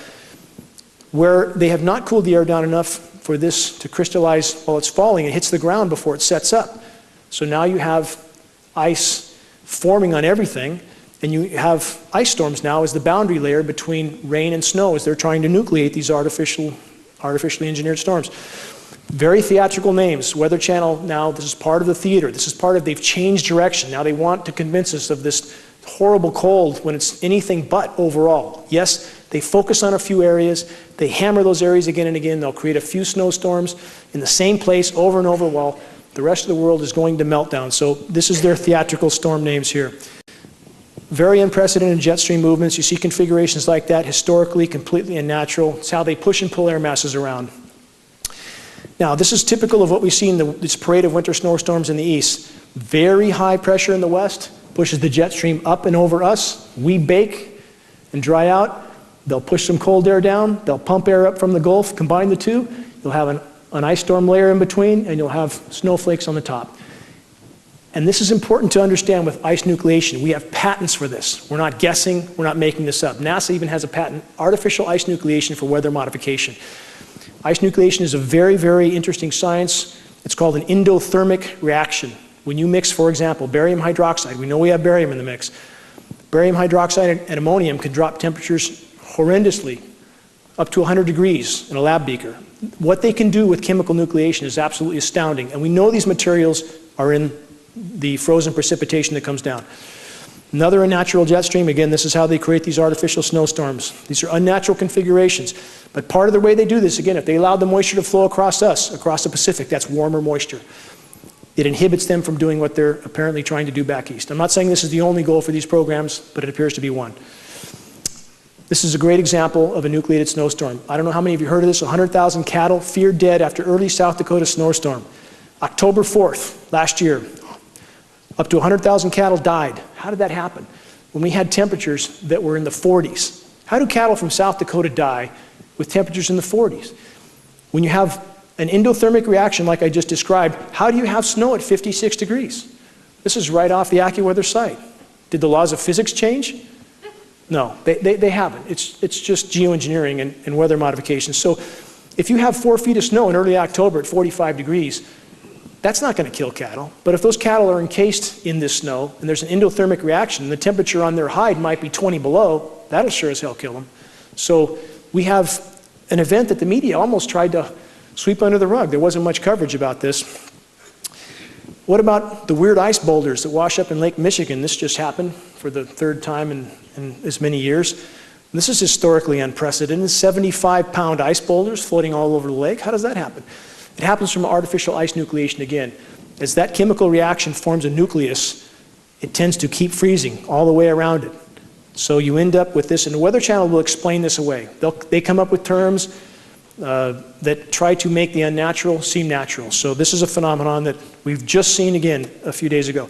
S1: where they have not cooled the air down enough for this to crystallize while it's falling. It hits the ground before it sets up. So now you have ice forming on everything, and you have ice storms now as the boundary layer between rain and snow as they're trying to nucleate these artificially engineered storms. Very theatrical names. Weather Channel now, this is part of the theater. This is part of, they've changed direction. Now they want to convince us of this horrible cold when it's anything but overall. Yes, they focus on a few areas. They hammer those areas again and again. They'll create a few snowstorms in the same place over and over while the rest of the world is going to meltdown. So this is their theatrical storm names here. Very unprecedented jet stream movements. You see configurations like that, historically completely unnatural. It's how they push and pull air masses around. Now, this is typical of what we see in this parade of winter snowstorms in the east. Very high pressure in the west pushes the jet stream up and over us. We bake and dry out. They'll push some cold air down. They'll pump air up from the Gulf, combine the two. You'll have an ice storm layer in between, and you'll have snowflakes on the top. And this is important to understand with ice nucleation. We have patents for this. We're not guessing, we're not making this up. NASA even has a patent, artificial ice nucleation for weather modification. Ice nucleation is a very, very interesting science. It's called an endothermic reaction. When you mix, for example, barium hydroxide, we know we have barium in the mix. Barium hydroxide and ammonium can drop temperatures horrendously, up to 100 degrees in a lab beaker. What they can do with chemical nucleation is absolutely astounding. And we know these materials are in the frozen precipitation that comes down. Another unnatural jet stream, again, this is how they create these artificial snowstorms. These are unnatural configurations. But part of the way they do this, again, if they allowed the moisture to flow across us, across the Pacific, that's warmer moisture. It inhibits them from doing what they're apparently trying to do back east. I'm not saying this is the only goal for these programs, but it appears to be one. This is a great example of a nucleated snowstorm. I don't know how many of you heard of this. 100,000 cattle feared dead after early South Dakota snowstorm. October 4th, last year, up to 100,000 cattle died. How did that happen? When we had temperatures that were in the 40s. How do cattle from South Dakota die with temperatures in the 40s? When you have an endothermic reaction like I just described, how do you have snow at 56 degrees? This is right off the AccuWeather site. Did the laws of physics change? No, they haven't. It's just geoengineering and weather modification. So if you have 4 feet of snow in early October at 45 degrees, that's not going to kill cattle. But if those cattle are encased in this snow and there's an endothermic reaction, the temperature on their hide might be 20 below, that'll sure as hell kill them. So we have an event that the media almost tried to sweep under the rug. There wasn't much coverage about this. What about the weird ice boulders that wash up in Lake Michigan? This just happened for the 3rd time in as many years. This is historically unprecedented. 75-pound ice boulders floating all over the lake. How does that happen? It happens from artificial ice nucleation again. As that chemical reaction forms a nucleus, it tends to keep freezing all the way around it. So you end up with this, and the Weather Channel will explain this away. They come up with terms that try to make the unnatural seem natural. So this is a phenomenon that we've just seen again a few days ago.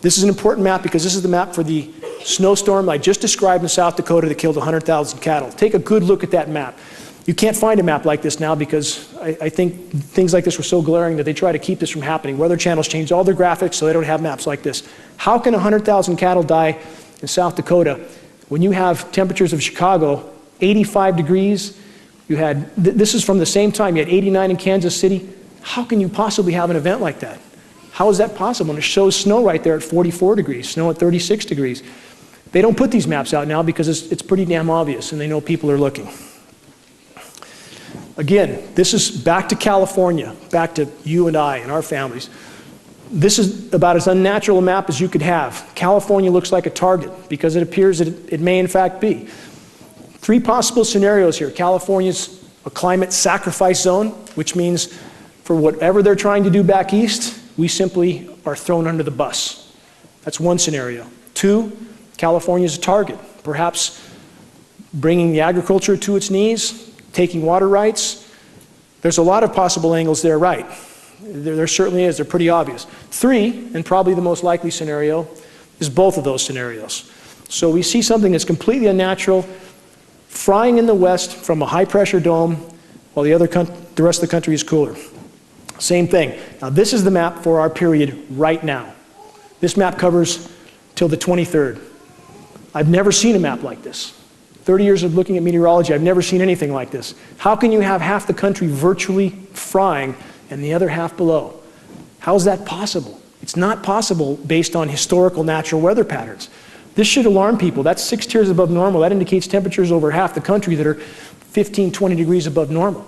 S1: This is an important map because this is the map for the snowstorm I just described in South Dakota that killed 100,000 cattle. Take a good look at that map. You can't find a map like this now because I think things like this were so glaring that they try to keep this from happening. Weather channels change all their graphics so they don't have maps like this. How can 100,000 cattle die in South Dakota when you have temperatures of Chicago, 85 degrees? You had, this is from the same time, you had 89 in Kansas City. How can you possibly have an event like that? How is that possible? And it shows snow right there at 44 degrees, snow at 36 degrees. They don't put these maps out now because it's pretty damn obvious and they know people are looking. Again, this is back to California, back to you and I and our families. This is about as unnatural a map as you could have. California looks like a target because it appears that it may in fact be. 3 possible scenarios here. California's a climate sacrifice zone, which means for whatever they're trying to do back east, we simply are thrown under the bus. That's one scenario. 2, California's a target, perhaps bringing the agriculture to its knees, taking water rights. There's a lot of possible angles there, right? There certainly is. They're pretty obvious. 3, and probably the most likely scenario, is both of those scenarios. So we see something that's completely unnatural, frying in the west from a high-pressure dome, while the rest of the country is cooler. Same thing. Now this is the map for our period right now. This map covers till the 23rd. I've never seen a map like this. 30 years of looking at meteorology, I've never seen anything like this. How can you have half the country virtually frying and the other half below? How is that possible? It's not possible based on historical natural weather patterns. This should alarm people. That's 6 tiers above normal. That indicates temperatures over half the country that are 15, 20 degrees above normal.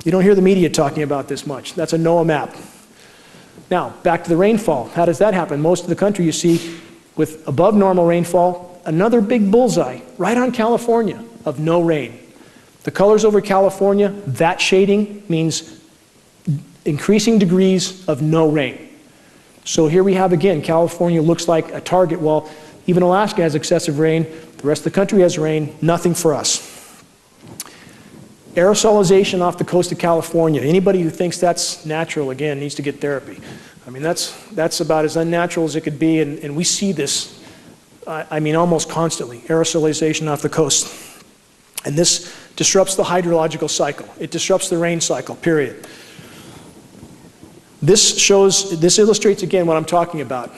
S1: You don't hear the media talking about this much. That's a NOAA map. Now, back to the rainfall. How does that happen? Most of the country you see with above normal rainfall, another big bullseye right on California of no rain. The colors over California, that shading means increasing degrees of no rain. So here we have again, California looks like a target. Well, even Alaska has excessive rain. The rest of the country has rain. Nothing for us. Aerosolization off the coast of California. Anybody who thinks that's natural, again, needs to get therapy. I mean, that's about as unnatural as it could be, and we see this, I mean, almost constantly, aerosolization off the coast. And this disrupts the hydrological cycle. It disrupts the rain cycle, period. This illustrates again what I'm talking about.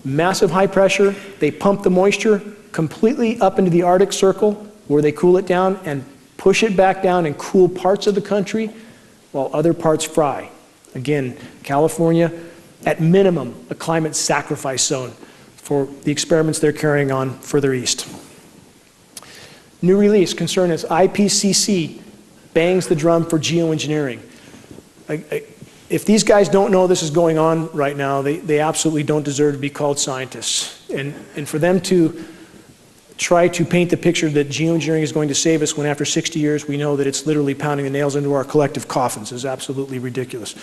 S1: Massive high pressure, they pump the moisture completely up into the Arctic Circle where they cool it down and push it back down and cool parts of the country while other parts fry. Again, California, at minimum, a climate sacrifice zone for the experiments they're carrying on further east. New release concern is IPCC bangs the drum for geoengineering. If these guys don't know this is going on right now, they absolutely don't deserve to be called scientists. And for them to try to paint the picture that geoengineering is going to save us when after 60 years we know that it's literally pounding the nails into our collective coffins is absolutely ridiculous.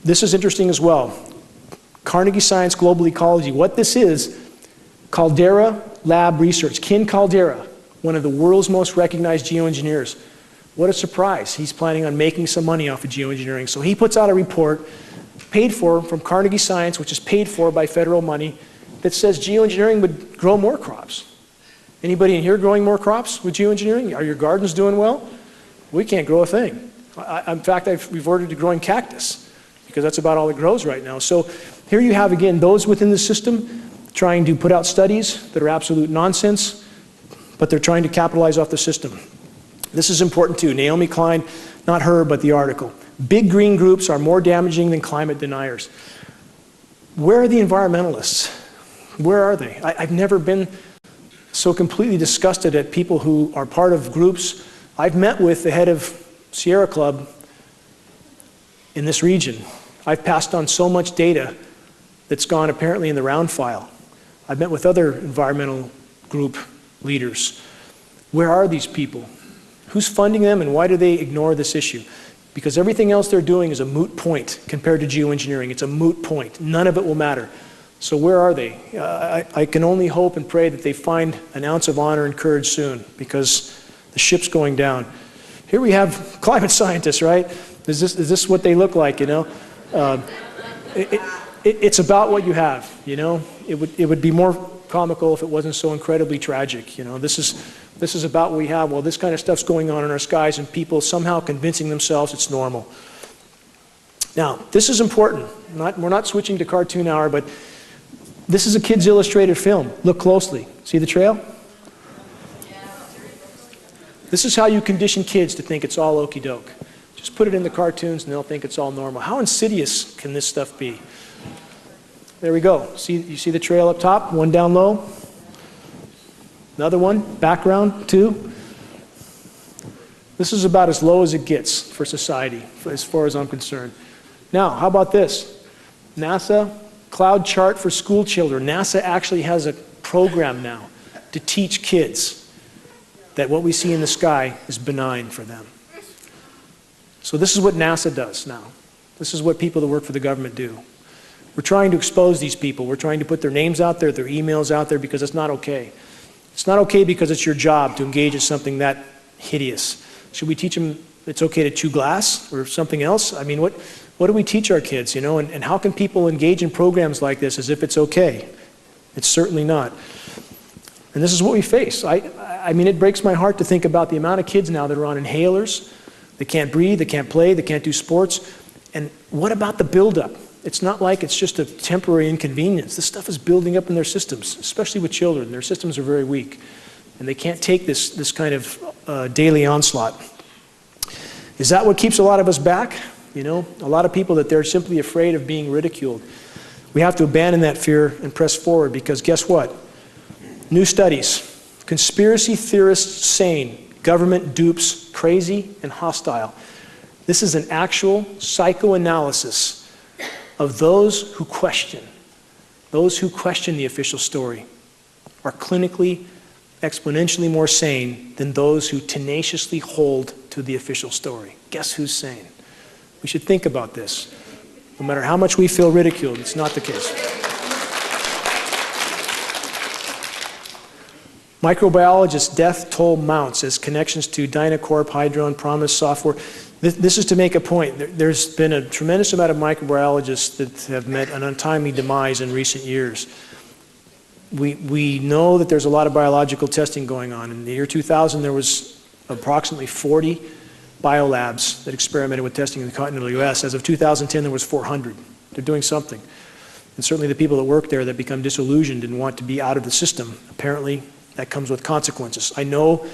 S1: This is interesting as well. Carnegie Science Global Ecology. What this is, Caldera Lab Research. Ken Caldera, one of the world's most recognized geoengineers. What a surprise. He's planning on making some money off of geoengineering. So he puts out a report paid for from Carnegie Science, which is paid for by federal money, that says geoengineering would grow more crops. Anybody in here growing more crops with geoengineering? Are your gardens doing well? We can't grow a thing. In fact, I've reverted to growing cactus because that's about all it grows right now. So here you have, again, those within the system trying to put out studies that are absolute nonsense, but they're trying to capitalize off the system. This is important too. Naomi Klein, not her, but the article. Big green groups are more damaging than climate deniers. Where are the environmentalists? Where are they? I've never been so completely disgusted at people who are part of groups. I've met with the head of Sierra Club in this region. I've passed on so much data that's gone apparently in the round file. I've met with other environmental group leaders. Where are these people? Who's funding them and why do they ignore this issue? Because everything else they're doing is a moot point compared to geoengineering. It's a moot point. None of it will matter. So where are they? I can only hope and pray that they find an ounce of honor and courage soon because the ship's going down. Here we have climate scientists, right? Is this what they look like, you know? It's about what you have, you know? It would be more comical if it wasn't so incredibly tragic, you know? This is about what we have. Well, this kind of stuff's going on in our skies and people somehow convincing themselves it's normal. Now, this is important. We're not switching to cartoon hour, but this is a kid's illustrated film. Look closely. See the trail? This is how you condition kids to think it's all okie doke. Just put it in the cartoons and they'll think it's all normal. How insidious can this stuff be? There we go. You see the trail up top? One down low. Another one, background, two. This is about as low as it gets for society, as far as I'm concerned. Now, how about this? NASA cloud chart for school children. NASA actually has a program now to teach kids that what we see in the sky is benign for them. So this is what NASA does now. This is what people that work for the government do. We're trying to expose these people. We're trying to put their names out there, their emails out there, because it's not okay. It's not okay because it's your job to engage in something that hideous. Should we teach them it's okay to chew glass or something else? I mean, what do we teach our kids, you know? And how can people engage in programs like this as if it's okay? It's certainly not. And this is what we face. I mean, it breaks my heart to think about the amount of kids now that are on inhalers. They can't breathe, they can't play, they can't do sports. And what about the buildup? It's not like it's just a temporary inconvenience. This stuff is building up in their systems, especially with children. Their systems are very weak. And they can't take this kind of daily onslaught. Is that what keeps a lot of us back? You know, a lot of people that they're simply afraid of being ridiculed. We have to abandon that fear and press forward because guess what? New studies. Conspiracy theorists sane. Government dupes crazy and hostile. This is an actual psychoanalysis of those who question. Those who question the official story are clinically, exponentially more sane than those who tenaciously hold to the official story. Guess who's sane? We should think about this. No matter how much we feel ridiculed, it's not the case. Microbiologists' death toll mounts as connections to Dynacorp, Hydron, Promise software. This is to make a point. There's been a tremendous amount of microbiologists that have met an untimely demise in recent years. We know that there's a lot of biological testing going on. In the year 2000, there was approximately 40 biolabs that experimented with testing in the continental US. As of 2010, there was 400. They're doing something. And certainly the people that work there that become disillusioned and want to be out of the system, apparently that comes with consequences. I know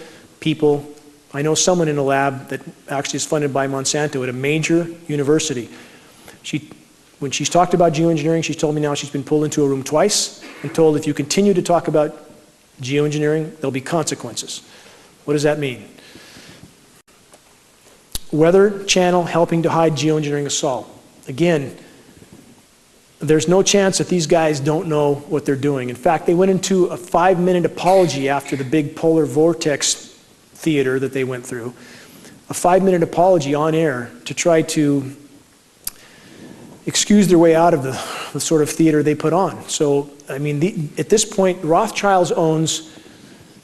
S1: someone in a lab that actually is funded by Monsanto at a major university. When she's talked about geoengineering, she's told me now she's been pulled into a room twice and told if you continue to talk about geoengineering, there'll be consequences. What does that mean? Weather channel helping to hide geoengineering assault. Again, there's no chance that these guys don't know what they're doing. In fact, they went into a 5-minute apology after the big polar vortex theater that they went through. A 5-minute apology on air to try to excuse their way out of the sort of theater they put on. So, I mean, at this point, Rothschilds owns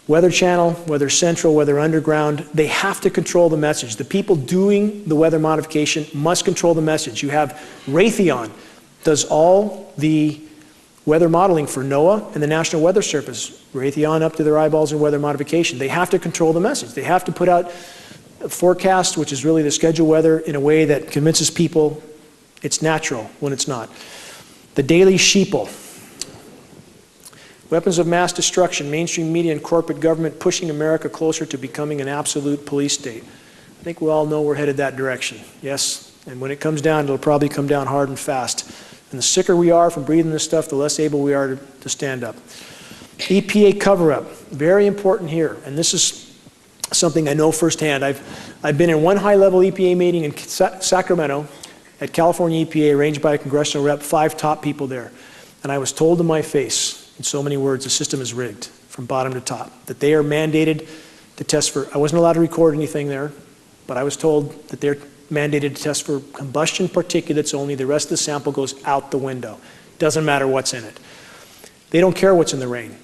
S1: Weather Channel, Weather Central, Weather Underground. They have to control the message. The people doing the weather modification must control the message. You have Raytheon does all the weather modeling for NOAA and the National Weather Service. Raytheon up to their eyeballs in weather modification. They have to control the message. They have to put out a forecast, which is really the scheduled weather, in a way that convinces people it's natural when it's not. The Daily Sheeple. Weapons of mass destruction, mainstream media and corporate government pushing America closer to becoming an absolute police state. I think we all know we're headed that direction, yes? And when it comes down, it'll probably come down hard and fast. And the sicker we are from breathing this stuff, the less able we are to stand up. EPA cover-up, very important here. And this is something I know firsthand. I've been in one high-level EPA meeting in Sacramento at California EPA, arranged by a congressional rep, 5 top people there. And I was told to my face, in so many words, the system is rigged from bottom to top, that they are mandated to test for, I wasn't allowed to record anything there, but I was told that they're mandated to test for combustion particulates only. The rest of the sample goes out the window. Doesn't matter what's in it. They don't care what's in the rain.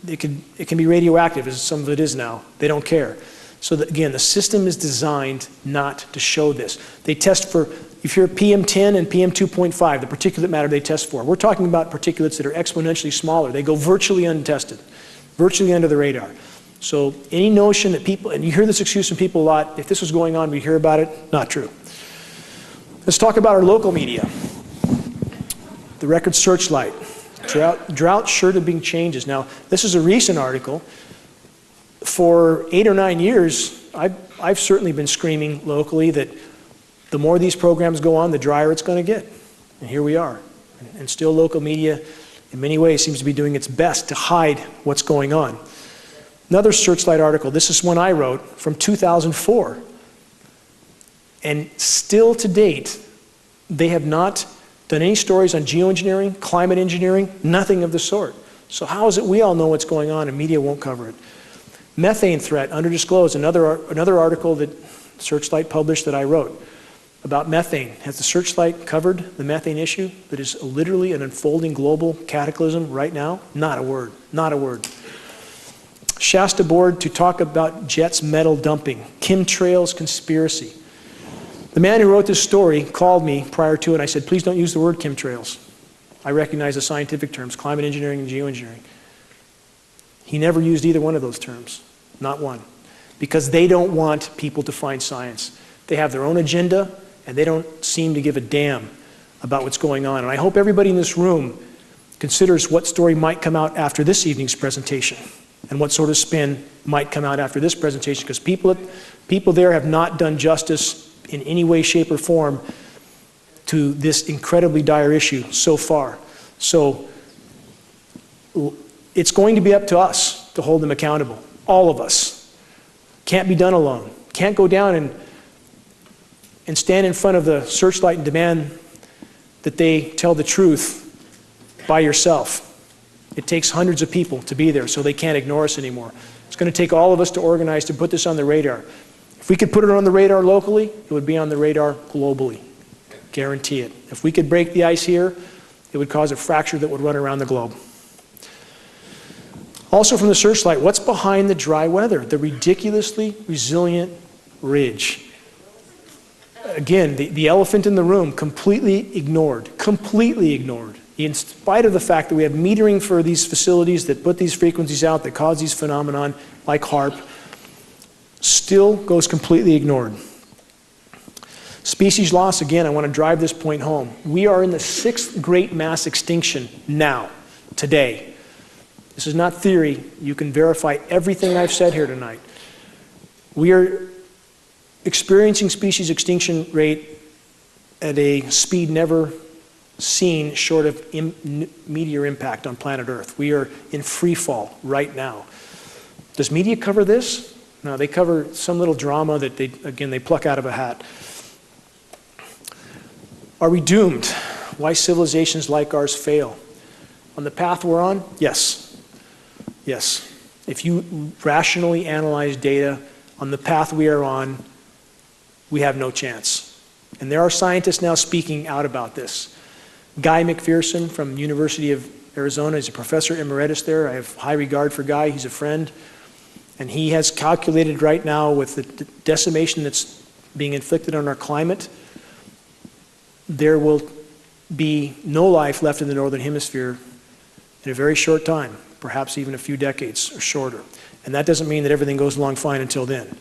S1: It can be radioactive, as some of it is now. They don't care. So that, again, the system is designed not to show this. They test for, if you're PM10 and PM2.5, the particulate matter they test for. We're talking about particulates that are exponentially smaller. They go virtually untested, virtually under the radar. So any notion that people, and you hear this excuse from people a lot, if this was going on, we'd hear about it. Not true. Let's talk about our local media. The Record Searchlight. Drought sure to bring changes. Now, this is a recent article. For 8 or 9 years, I've certainly been screaming locally that the more these programs go on, the drier it's going to get. And here we are. And still local media, in many ways, seems to be doing its best to hide what's going on. Another Searchlight article, this is one I wrote from 2004. And still to date, they have not done any stories on geoengineering, climate engineering, nothing of the sort. So how is it we all know what's going on and media won't cover it? Methane threat, underdisclosed, another article that Searchlight published that I wrote about methane. Has the Searchlight covered the methane issue that is literally an unfolding global cataclysm right now? Not a word, not a word. Shasta board to talk about jets metal dumping, chemtrails conspiracy. The man who wrote this story called me prior to it and I said, please don't use the word chemtrails. I recognize the scientific terms, climate engineering and geoengineering. He never used either one of those terms, not one, because they don't want people to find science. They have their own agenda and they don't seem to give a damn about what's going on. And I hope everybody in this room considers what story might come out after this evening's presentation and what sort of spin might come out after this presentation, because people there have not done justice in any way, shape, or form to this incredibly dire issue so far. So it's going to be up to us to hold them accountable, all of us. Can't be done alone. Can't go down and stand in front of the Searchlight and demand that they tell the truth by yourself. It takes hundreds of people to be there, so they can't ignore us anymore. It's going to take all of us to organize to put this on the radar. If we could put it on the radar locally, it would be on the radar globally. Guarantee it. If we could break the ice here, it would cause a fracture that would run around the globe. Also from the Searchlight, what's behind the dry weather? The ridiculously resilient ridge. Again, the elephant in the room, completely ignored, in spite of the fact that we have metering for these facilities that put these frequencies out, that cause these phenomenon like HARP, still goes completely ignored. Species loss, again, I want to drive this point home. We are in the 6th great mass extinction now, today. This is not theory. You can verify everything I've said here tonight. We are experiencing species extinction rate at a speed never seen short of meteor impact on planet Earth. We are in free fall right now. Does media cover this? No, they cover some little drama that they pluck out of a hat. Are we doomed? Why civilizations like ours fail? On the path we're on? Yes. Yes. If you rationally analyze data on the path we are on, we have no chance. And there are scientists now speaking out about this. Guy McPherson from University of Arizona is a professor emeritus there. I have high regard for Guy. He's a friend. And he has calculated right now with the decimation that's being inflicted on our climate, there will be no life left in the Northern Hemisphere in a very short time, perhaps even a few decades or shorter. And that doesn't mean that everything goes along fine until then.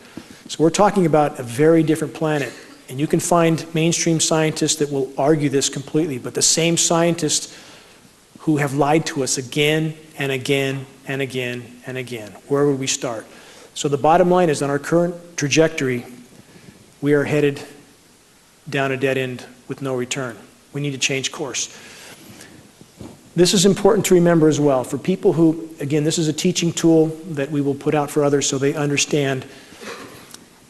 S1: So we're talking about a very different planet. And you can find mainstream scientists that will argue this completely, but the same scientists who have lied to us again and again and again and again. Where would we start? So the bottom line is, on our current trajectory, we are headed down a dead end with no return. We need to change course. This is important to remember as well. For people who, again, this is a teaching tool that we will put out for others so they understand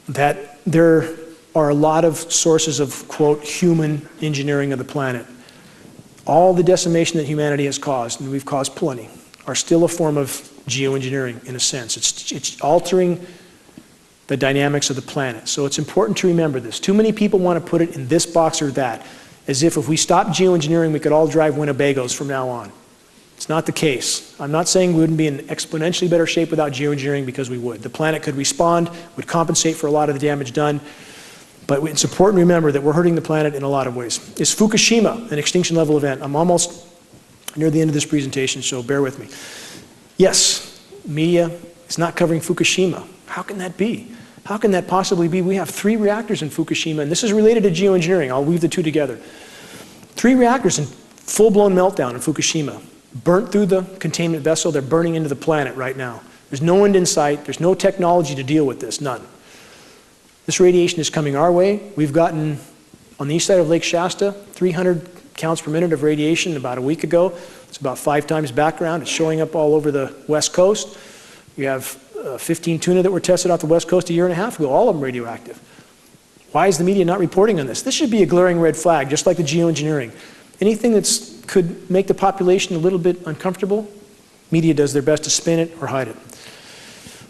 S1: that there are a lot of sources of, quote, human engineering of the planet. All the decimation that humanity has caused, and we've caused plenty, are still a form of geoengineering in a sense. It's altering the dynamics of the planet. So it's important to remember this. Too many people want to put it in this box or that, as if we stopped geoengineering, we could all drive Winnebagos from now on. It's not the case. I'm not saying we wouldn't be in exponentially better shape without geoengineering, because we would. The planet could respond, would compensate for a lot of the damage done. But it's important to remember that we're hurting the planet in a lot of ways. Is Fukushima an extinction level event? I'm almost near the end of this presentation, so bear with me. Yes, media is not covering Fukushima. How can that be? How can that possibly be? We have 3 reactors in Fukushima, and this is related to geoengineering. I'll weave the two together. 3 reactors in full-blown meltdown in Fukushima. Burnt through the containment vessel. They're burning into the planet right now. There's no end in sight. There's no technology to deal with this, none. This radiation is coming our way. We've gotten, on the east side of Lake Shasta, 300 counts per minute of radiation about a week ago. It's about 5 times background. It's showing up all over the West Coast. We have 15 tuna that were tested off the West Coast a year and a half ago, all of them radioactive. Why is the media not reporting on this? This should be a glaring red flag, just like the geoengineering. Anything that could make the population a little bit uncomfortable, media does their best to spin it or hide it.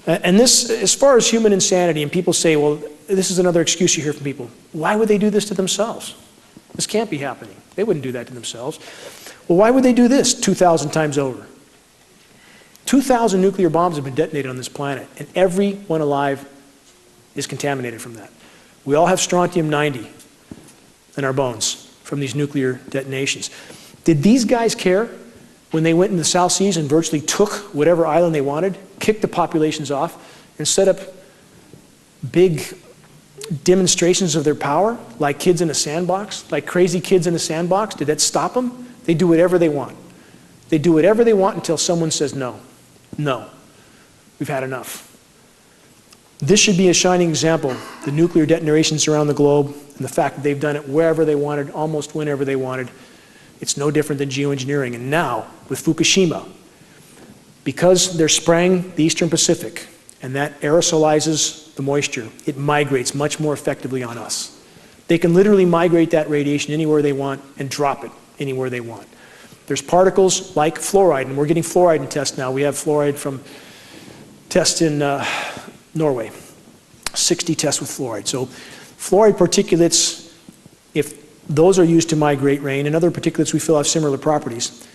S1: And this, as far as human insanity, and people say, well, this is another excuse you hear from people. Why would they do this to themselves? This can't be happening. They wouldn't do that to themselves. Well, why would they do this 2,000 times over? 2,000 nuclear bombs have been detonated on this planet, and everyone alive is contaminated from that. We all have strontium-90 in our bones from these nuclear detonations. Did these guys care when they went in the South Seas and virtually took whatever island they wanted, kicked the populations off, and set up big demonstrations of their power, like kids in a sandbox, like crazy kids in a sandbox? Did that stop them? They do whatever they want. They do whatever they want until someone says no. No, we've had enough. This should be a shining example, the nuclear detonations around the globe, and the fact that they've done it wherever they wanted, almost whenever they wanted. It's no different than geoengineering. And now, with Fukushima, because they're spraying the Eastern Pacific, and that aerosolizes the moisture, it migrates much more effectively on us. They can literally migrate that radiation anywhere they want and drop it anywhere they want. There's particles like fluoride, and we're getting fluoride in tests now. We have fluoride from tests in Norway, 60 tests with fluoride. So fluoride particulates, if those are used to migrate rain, and other particulates we feel have similar properties,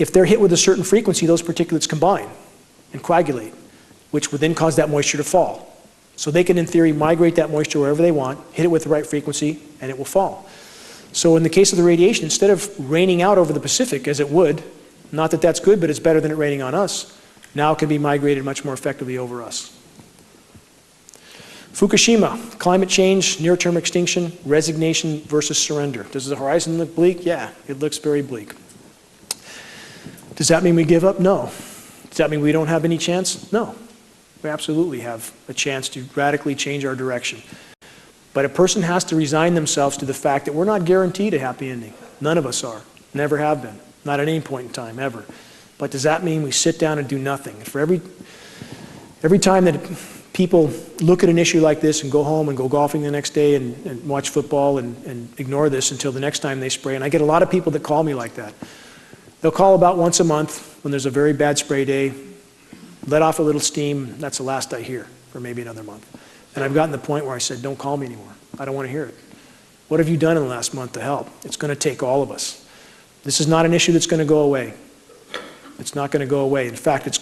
S1: if they're hit with a certain frequency, those particulates combine and coagulate, which would then cause that moisture to fall. So they can, in theory, migrate that moisture wherever they want, hit it with the right frequency, and it will fall. So in the case of the radiation, instead of raining out over the Pacific, as it would, not that that's good, but it's better than it raining on us, now it can be migrated much more effectively over us. Fukushima, climate change, near-term extinction, resignation versus surrender. Does the horizon look bleak? Yeah, it looks very bleak. Does that mean we give up? No. Does that mean we don't have any chance? No. We absolutely have a chance to radically change our direction. But a person has to resign themselves to the fact that we're not guaranteed a happy ending. None of us are. Never have been. Not at any point in time, ever. But does that mean we sit down and do nothing? And for every time that people look at an issue like this and go home and go golfing the next day and watch football and ignore this until the next time they spray, and I get a lot of people that call me like that. They'll call about once a month when there's a very bad spray day, let off a little steam, that's the last I hear for maybe another month. And I've gotten to the point where I said, don't call me anymore. I don't want to hear it. What have you done in the last month to help? It's going to take all of us. This is not an issue that's going to go away. It's not going to go away. In fact,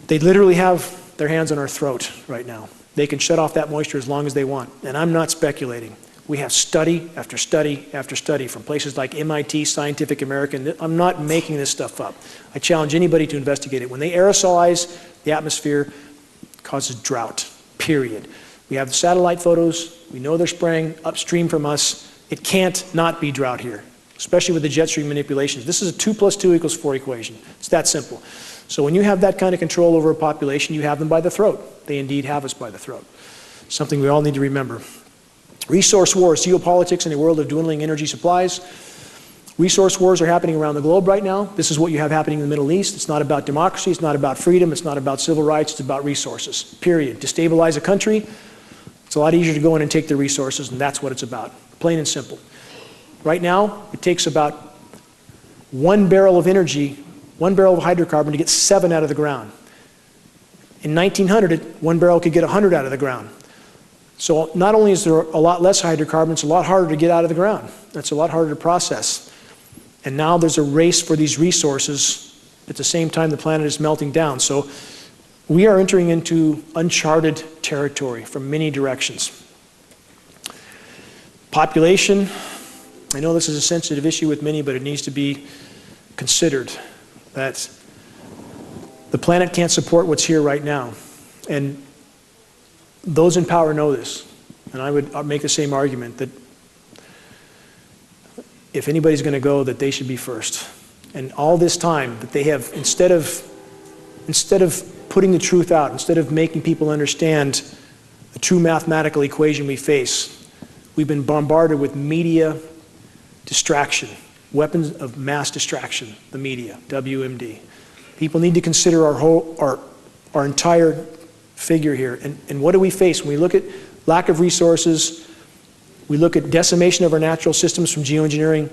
S1: they literally have their hands on our throat right now. They can shut off that moisture as long as they want. And I'm not speculating. We have study after study after study from places like MIT, Scientific American. I'm not making this stuff up. I challenge anybody to investigate it. When they aerosolize the atmosphere, it causes drought, period. We have the satellite photos. We know they're spraying upstream from us. It can't not be drought here, especially with the jet stream manipulations. This is a 2 + 2 = 4 equation. It's that simple. So when you have that kind of control over a population, you have them by the throat. They indeed have us by the throat. Something we all need to remember. Resource wars, geopolitics in a world of dwindling energy supplies. Resource wars are happening around the globe right now. This is what you have happening in the Middle East. It's not about democracy, it's not about freedom, it's not about civil rights, it's about resources, period. Destabilize a country, it's a lot easier to go in and take the resources, and that's what it's about, plain and simple. Right now, it takes about 1 barrel of energy, 1 barrel of hydrocarbon to get 7 out of the ground. In 1900, 1 barrel could get 100 out of the ground. So not only is there a lot less hydrocarbons, it's a lot harder to get out of the ground. That's a lot harder to process. And now there's a race for these resources at the same time the planet is melting down. So we are entering into uncharted territory from many directions. Population, I know this is a sensitive issue with many, but it needs to be considered that the planet can't support what's here right now. And those in power know this. And I would make the same argument that if anybody's going to go, that they should be first. And all this time that they have, instead of putting the truth out, instead of making people understand the true mathematical equation we face, we've been bombarded with media distraction, weapons of mass distraction, the media, WMD. People need to consider our entire figure here. And what do we face when we look at lack of resources? We look at decimation of our natural systems from geoengineering.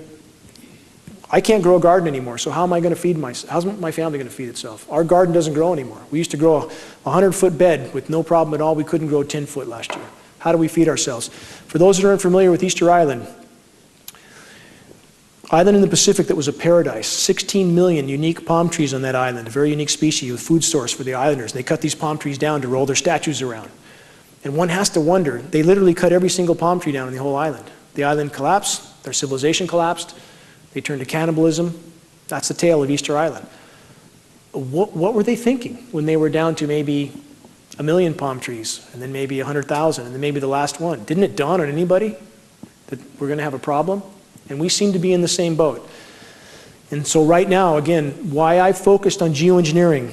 S1: I can't grow a garden anymore, so how am I going to feed myself? How's my family going to feed itself? Our garden doesn't grow anymore. We used to grow a 100-foot bed with no problem at all. We couldn't grow 10 foot last year. How do we feed ourselves? For those that aren't familiar with Easter Island in the Pacific that was a paradise, 16 million unique palm trees on that island, a very unique species, a food source for the islanders. They cut these palm trees down to roll their statues around. And one has to wonder, they literally cut every single palm tree down on the whole island. The island collapsed, their civilization collapsed, they turned to cannibalism. That's the tale of Easter Island. What were they thinking when they were down to maybe 1 million palm trees, and then maybe 100,000, and then maybe the last one? Didn't it dawn on anybody that we're going to have a problem? And we seem to be in the same boat. And so right now, again, why I focused on geoengineering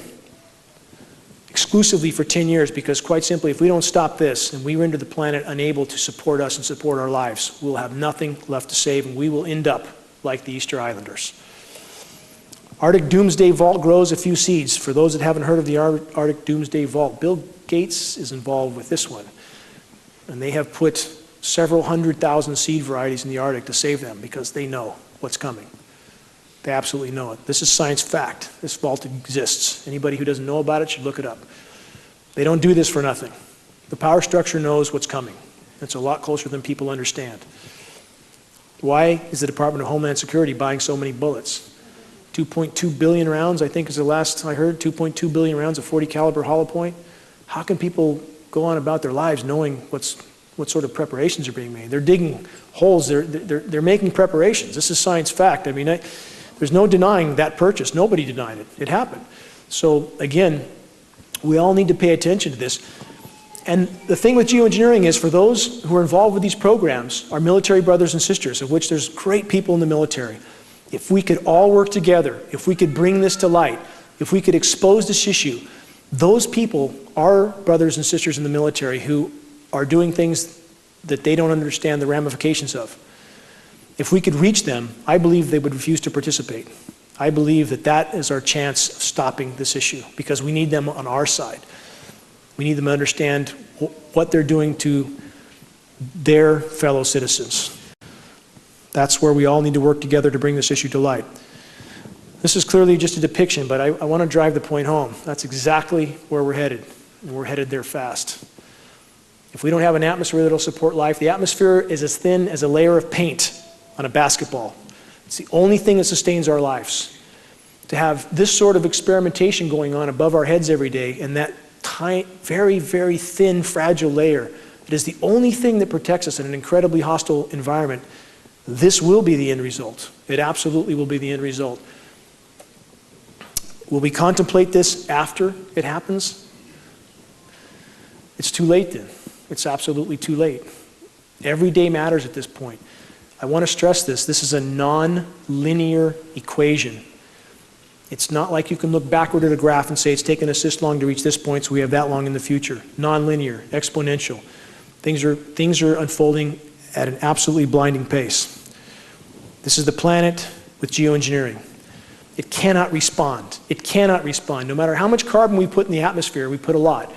S1: exclusively for 10 years, because quite simply, if we don't stop this and we render the planet unable to support us and support our lives, we'll have nothing left to save, and we will end up like the Easter Islanders. Arctic Doomsday Vault grows a few seeds. For those that haven't heard of the Arctic Doomsday Vault, Bill Gates is involved with this one. And they have put several 100,000 seed varieties in the Arctic to save them because they know what's coming. They absolutely know it. This is science fact. This vault exists. Anybody who doesn't know about it should look it up. They don't do this for nothing. The power structure knows what's coming. It's a lot closer than people understand. Why is the Department of Homeland Security buying so many bullets? 2.2 billion rounds, I think is the last I heard, 2.2 billion rounds of 40 caliber hollow point. How can people go on about their lives knowing what sort of preparations are being made? They're digging holes, they're making preparations. This is science fact. I mean, there's no denying that purchase. Nobody denied it. It happened. So again, we all need to pay attention to this. And the thing with geoengineering is, for those who are involved with these programs, our military brothers and sisters, of which there's great people in the military, if we could all work together, if we could bring this to light, if we could expose this issue, those people are brothers and sisters in the military who are doing things that they don't understand the ramifications of. If we could reach them, I believe they would refuse to participate. I believe that that is our chance of stopping this issue, because we need them on our side. We need them to understand what they're doing to their fellow citizens. That's where we all need to work together to bring this issue to light. This is clearly just a depiction, but I want to drive the point home. That's exactly where we're headed, and we're headed there fast. If we don't have an atmosphere that will support life, the atmosphere is as thin as a layer of paint on a basketball. It's the only thing that sustains our lives. To have this sort of experimentation going on above our heads every day, and that very, very thin, fragile layer, it is the only thing that protects us in an incredibly hostile environment. This will be the end result. It absolutely will be the end result. Will we contemplate this after it happens? It's too late then. It's absolutely too late. Every day matters at this point. I want to stress this. This is a non-linear equation. It's not like you can look backward at a graph and say it's taken us this long to reach this point, so we have that long in the future. Non-linear, exponential. Things are unfolding at an absolutely blinding pace. This is the planet with geoengineering. It cannot respond. It cannot respond. No matter how much carbon we put in the atmosphere, we put a lot.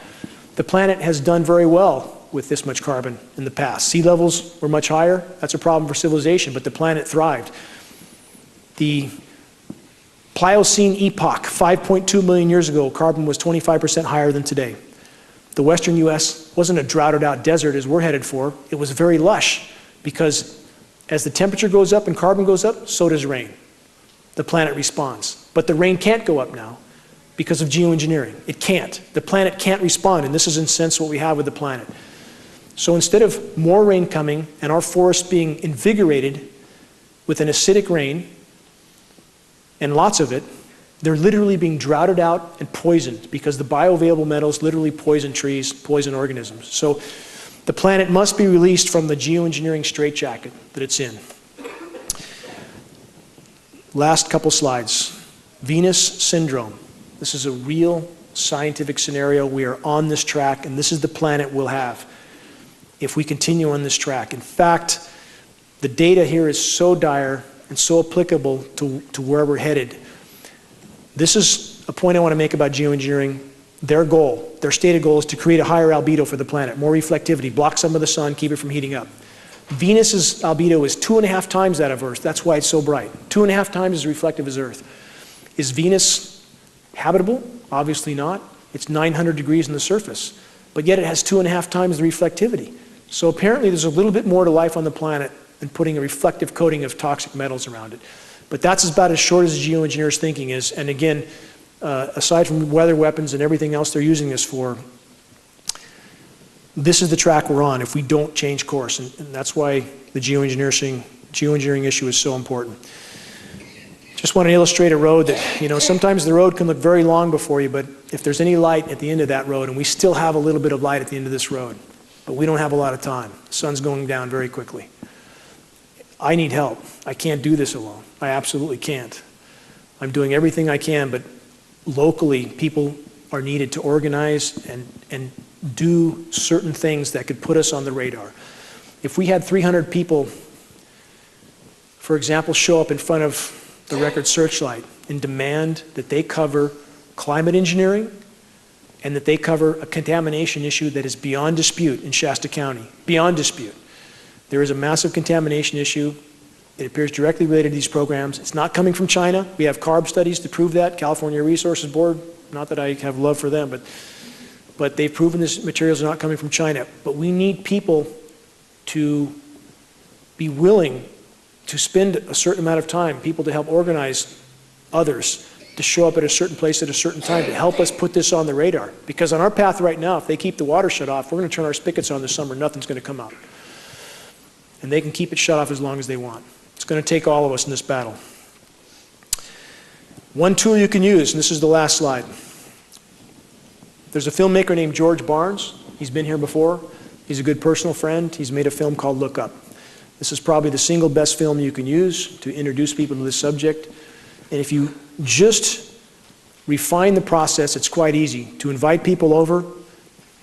S1: The planet has done very well with this much carbon in the past. Sea levels were much higher. That's a problem for civilization, but the planet thrived. The Pliocene epoch, 5.2 million years ago, carbon was 25% higher than today. The western US wasn't a droughted out desert as we're headed for. It was very lush, because as the temperature goes up and carbon goes up, so does rain. The planet responds. But the rain can't go up now because of geoengineering. It can't. The planet can't respond, and this is in a sense what we have with the planet. So instead of more rain coming and our forests being invigorated with an acidic rain, and lots of it, they're literally being droughted out and poisoned, because the bioavailable metals literally poison trees, poison organisms. So the planet must be released from the geoengineering straitjacket that it's in. Last couple slides. Venus syndrome. This is a real scientific scenario. We are on this track, and this is the planet we'll have if we continue on this track. In fact, the data here is so dire and so applicable to where we're headed. This is a point I want to make about geoengineering. Their goal, their stated goal, is to create a higher albedo for the planet, more reflectivity, block some of the sun, keep it from heating up. Venus's albedo is 2.5 times that of Earth. That's why it's so bright. 2.5 times as reflective as Earth. Is Venus habitable? Obviously not. It's 900 degrees on the surface, but yet it has 2.5 times the reflectivity. So apparently there's a little bit more to life on the planet than putting a reflective coating of toxic metals around it. But that's about as short as the geoengineers' thinking is. And again, aside from weather weapons and everything else they're using this for, this is the track we're on if we don't change course. And that's why the geoengineering issue is so important. Just want to illustrate a road that, you know, sometimes the road can look very long before you, but if there's any light at the end of that road, and we still have a little bit of light at the end of this road, but we don't have a lot of time. The sun's going down very quickly. I need help. I can't do this alone. I absolutely can't. I'm doing everything I can, but locally, people are needed to organize and do certain things that could put us on the radar. If we had 300 people, for example, show up in front of the Record Searchlight and demand that they cover climate engineering and that they cover a contamination issue that is beyond dispute in Shasta County, beyond dispute. There is a massive contamination issue. It appears directly related to these programs. It's not coming from China. We have CARB studies to prove that. California Resources Board, not that I have love for them, but they've proven these materials are not coming from China. But we need people to be willing to spend a certain amount of time, people to help organize others to show up at a certain place at a certain time to help us put this on the radar. Because on our path right now, if they keep the water shut off, we're going to turn our spigots on this summer, nothing's going to come out. And they can keep it shut off as long as they want. It's going to take all of us in this battle. One tool you can use, and this is the last slide. There's a filmmaker named George Barnes. He's been here before. He's a good personal friend. He's made a film called Look Up. This is probably the single best film you can use to introduce people to this subject. And if you just refine the process, it's quite easy to invite people over.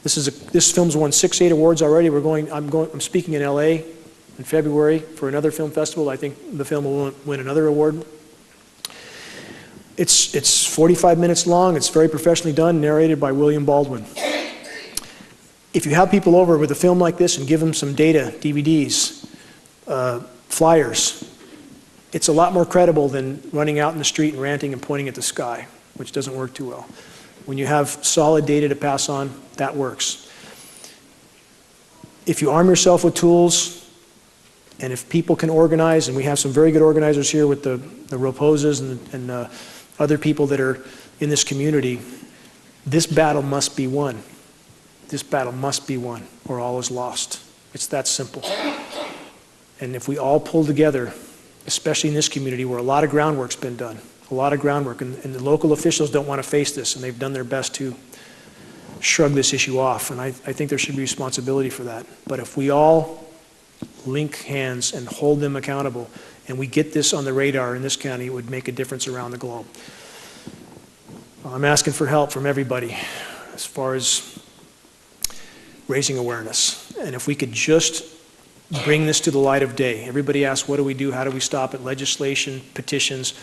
S1: This film's won 6, 8 awards already. I'm speaking in LA in February for another film festival. I think the film will win another award. It's 45 minutes long. It's very professionally done, narrated by William Baldwin. If you have people over with a film like this and give them some data, DVDs, flyers, it's a lot more credible than running out in the street and ranting and pointing at the sky, which doesn't work too well. When you have solid data to pass on, that works. If you arm yourself with tools, and if people can organize, and we have some very good organizers here with the Roposes and other people that are in this community, this battle must be won. This battle must be won, or all is lost. It's that simple. And if we all pull together, especially in this community where a lot of groundwork's been done, a lot of groundwork, and the local officials don't want to face this, and they've done their best to shrug this issue off, and I think there should be responsibility for that. But if we all link hands and hold them accountable, and we get this on the radar in this county, it would make a difference around the globe. I'm asking for help from everybody as far as raising awareness. And if we could just bring this to the light of day. Everybody asks, what do we do? How do we stop it? Legislation, petitions.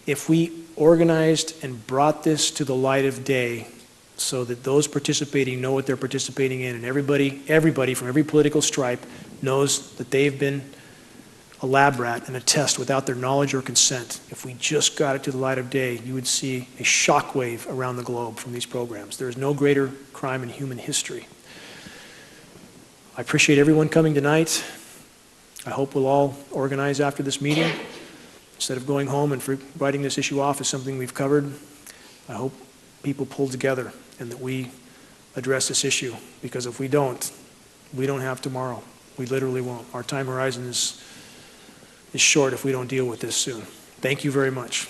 S1: If we organized and brought this to the light of day so that those participating know what they're participating in, and everybody from every political stripe knows that they've been a lab rat in a test without their knowledge or consent, if we just got it to the light of day, you would see a shockwave around the globe from these programs. There is no greater crime in human history. I appreciate everyone coming tonight. I hope we'll all organize after this meeting. Instead of going home and writing this issue off as something we've covered, I hope people pull together and that we address this issue. Because if we don't have tomorrow. We literally won't. Our time horizon is short if we don't deal with this soon. Thank you very much.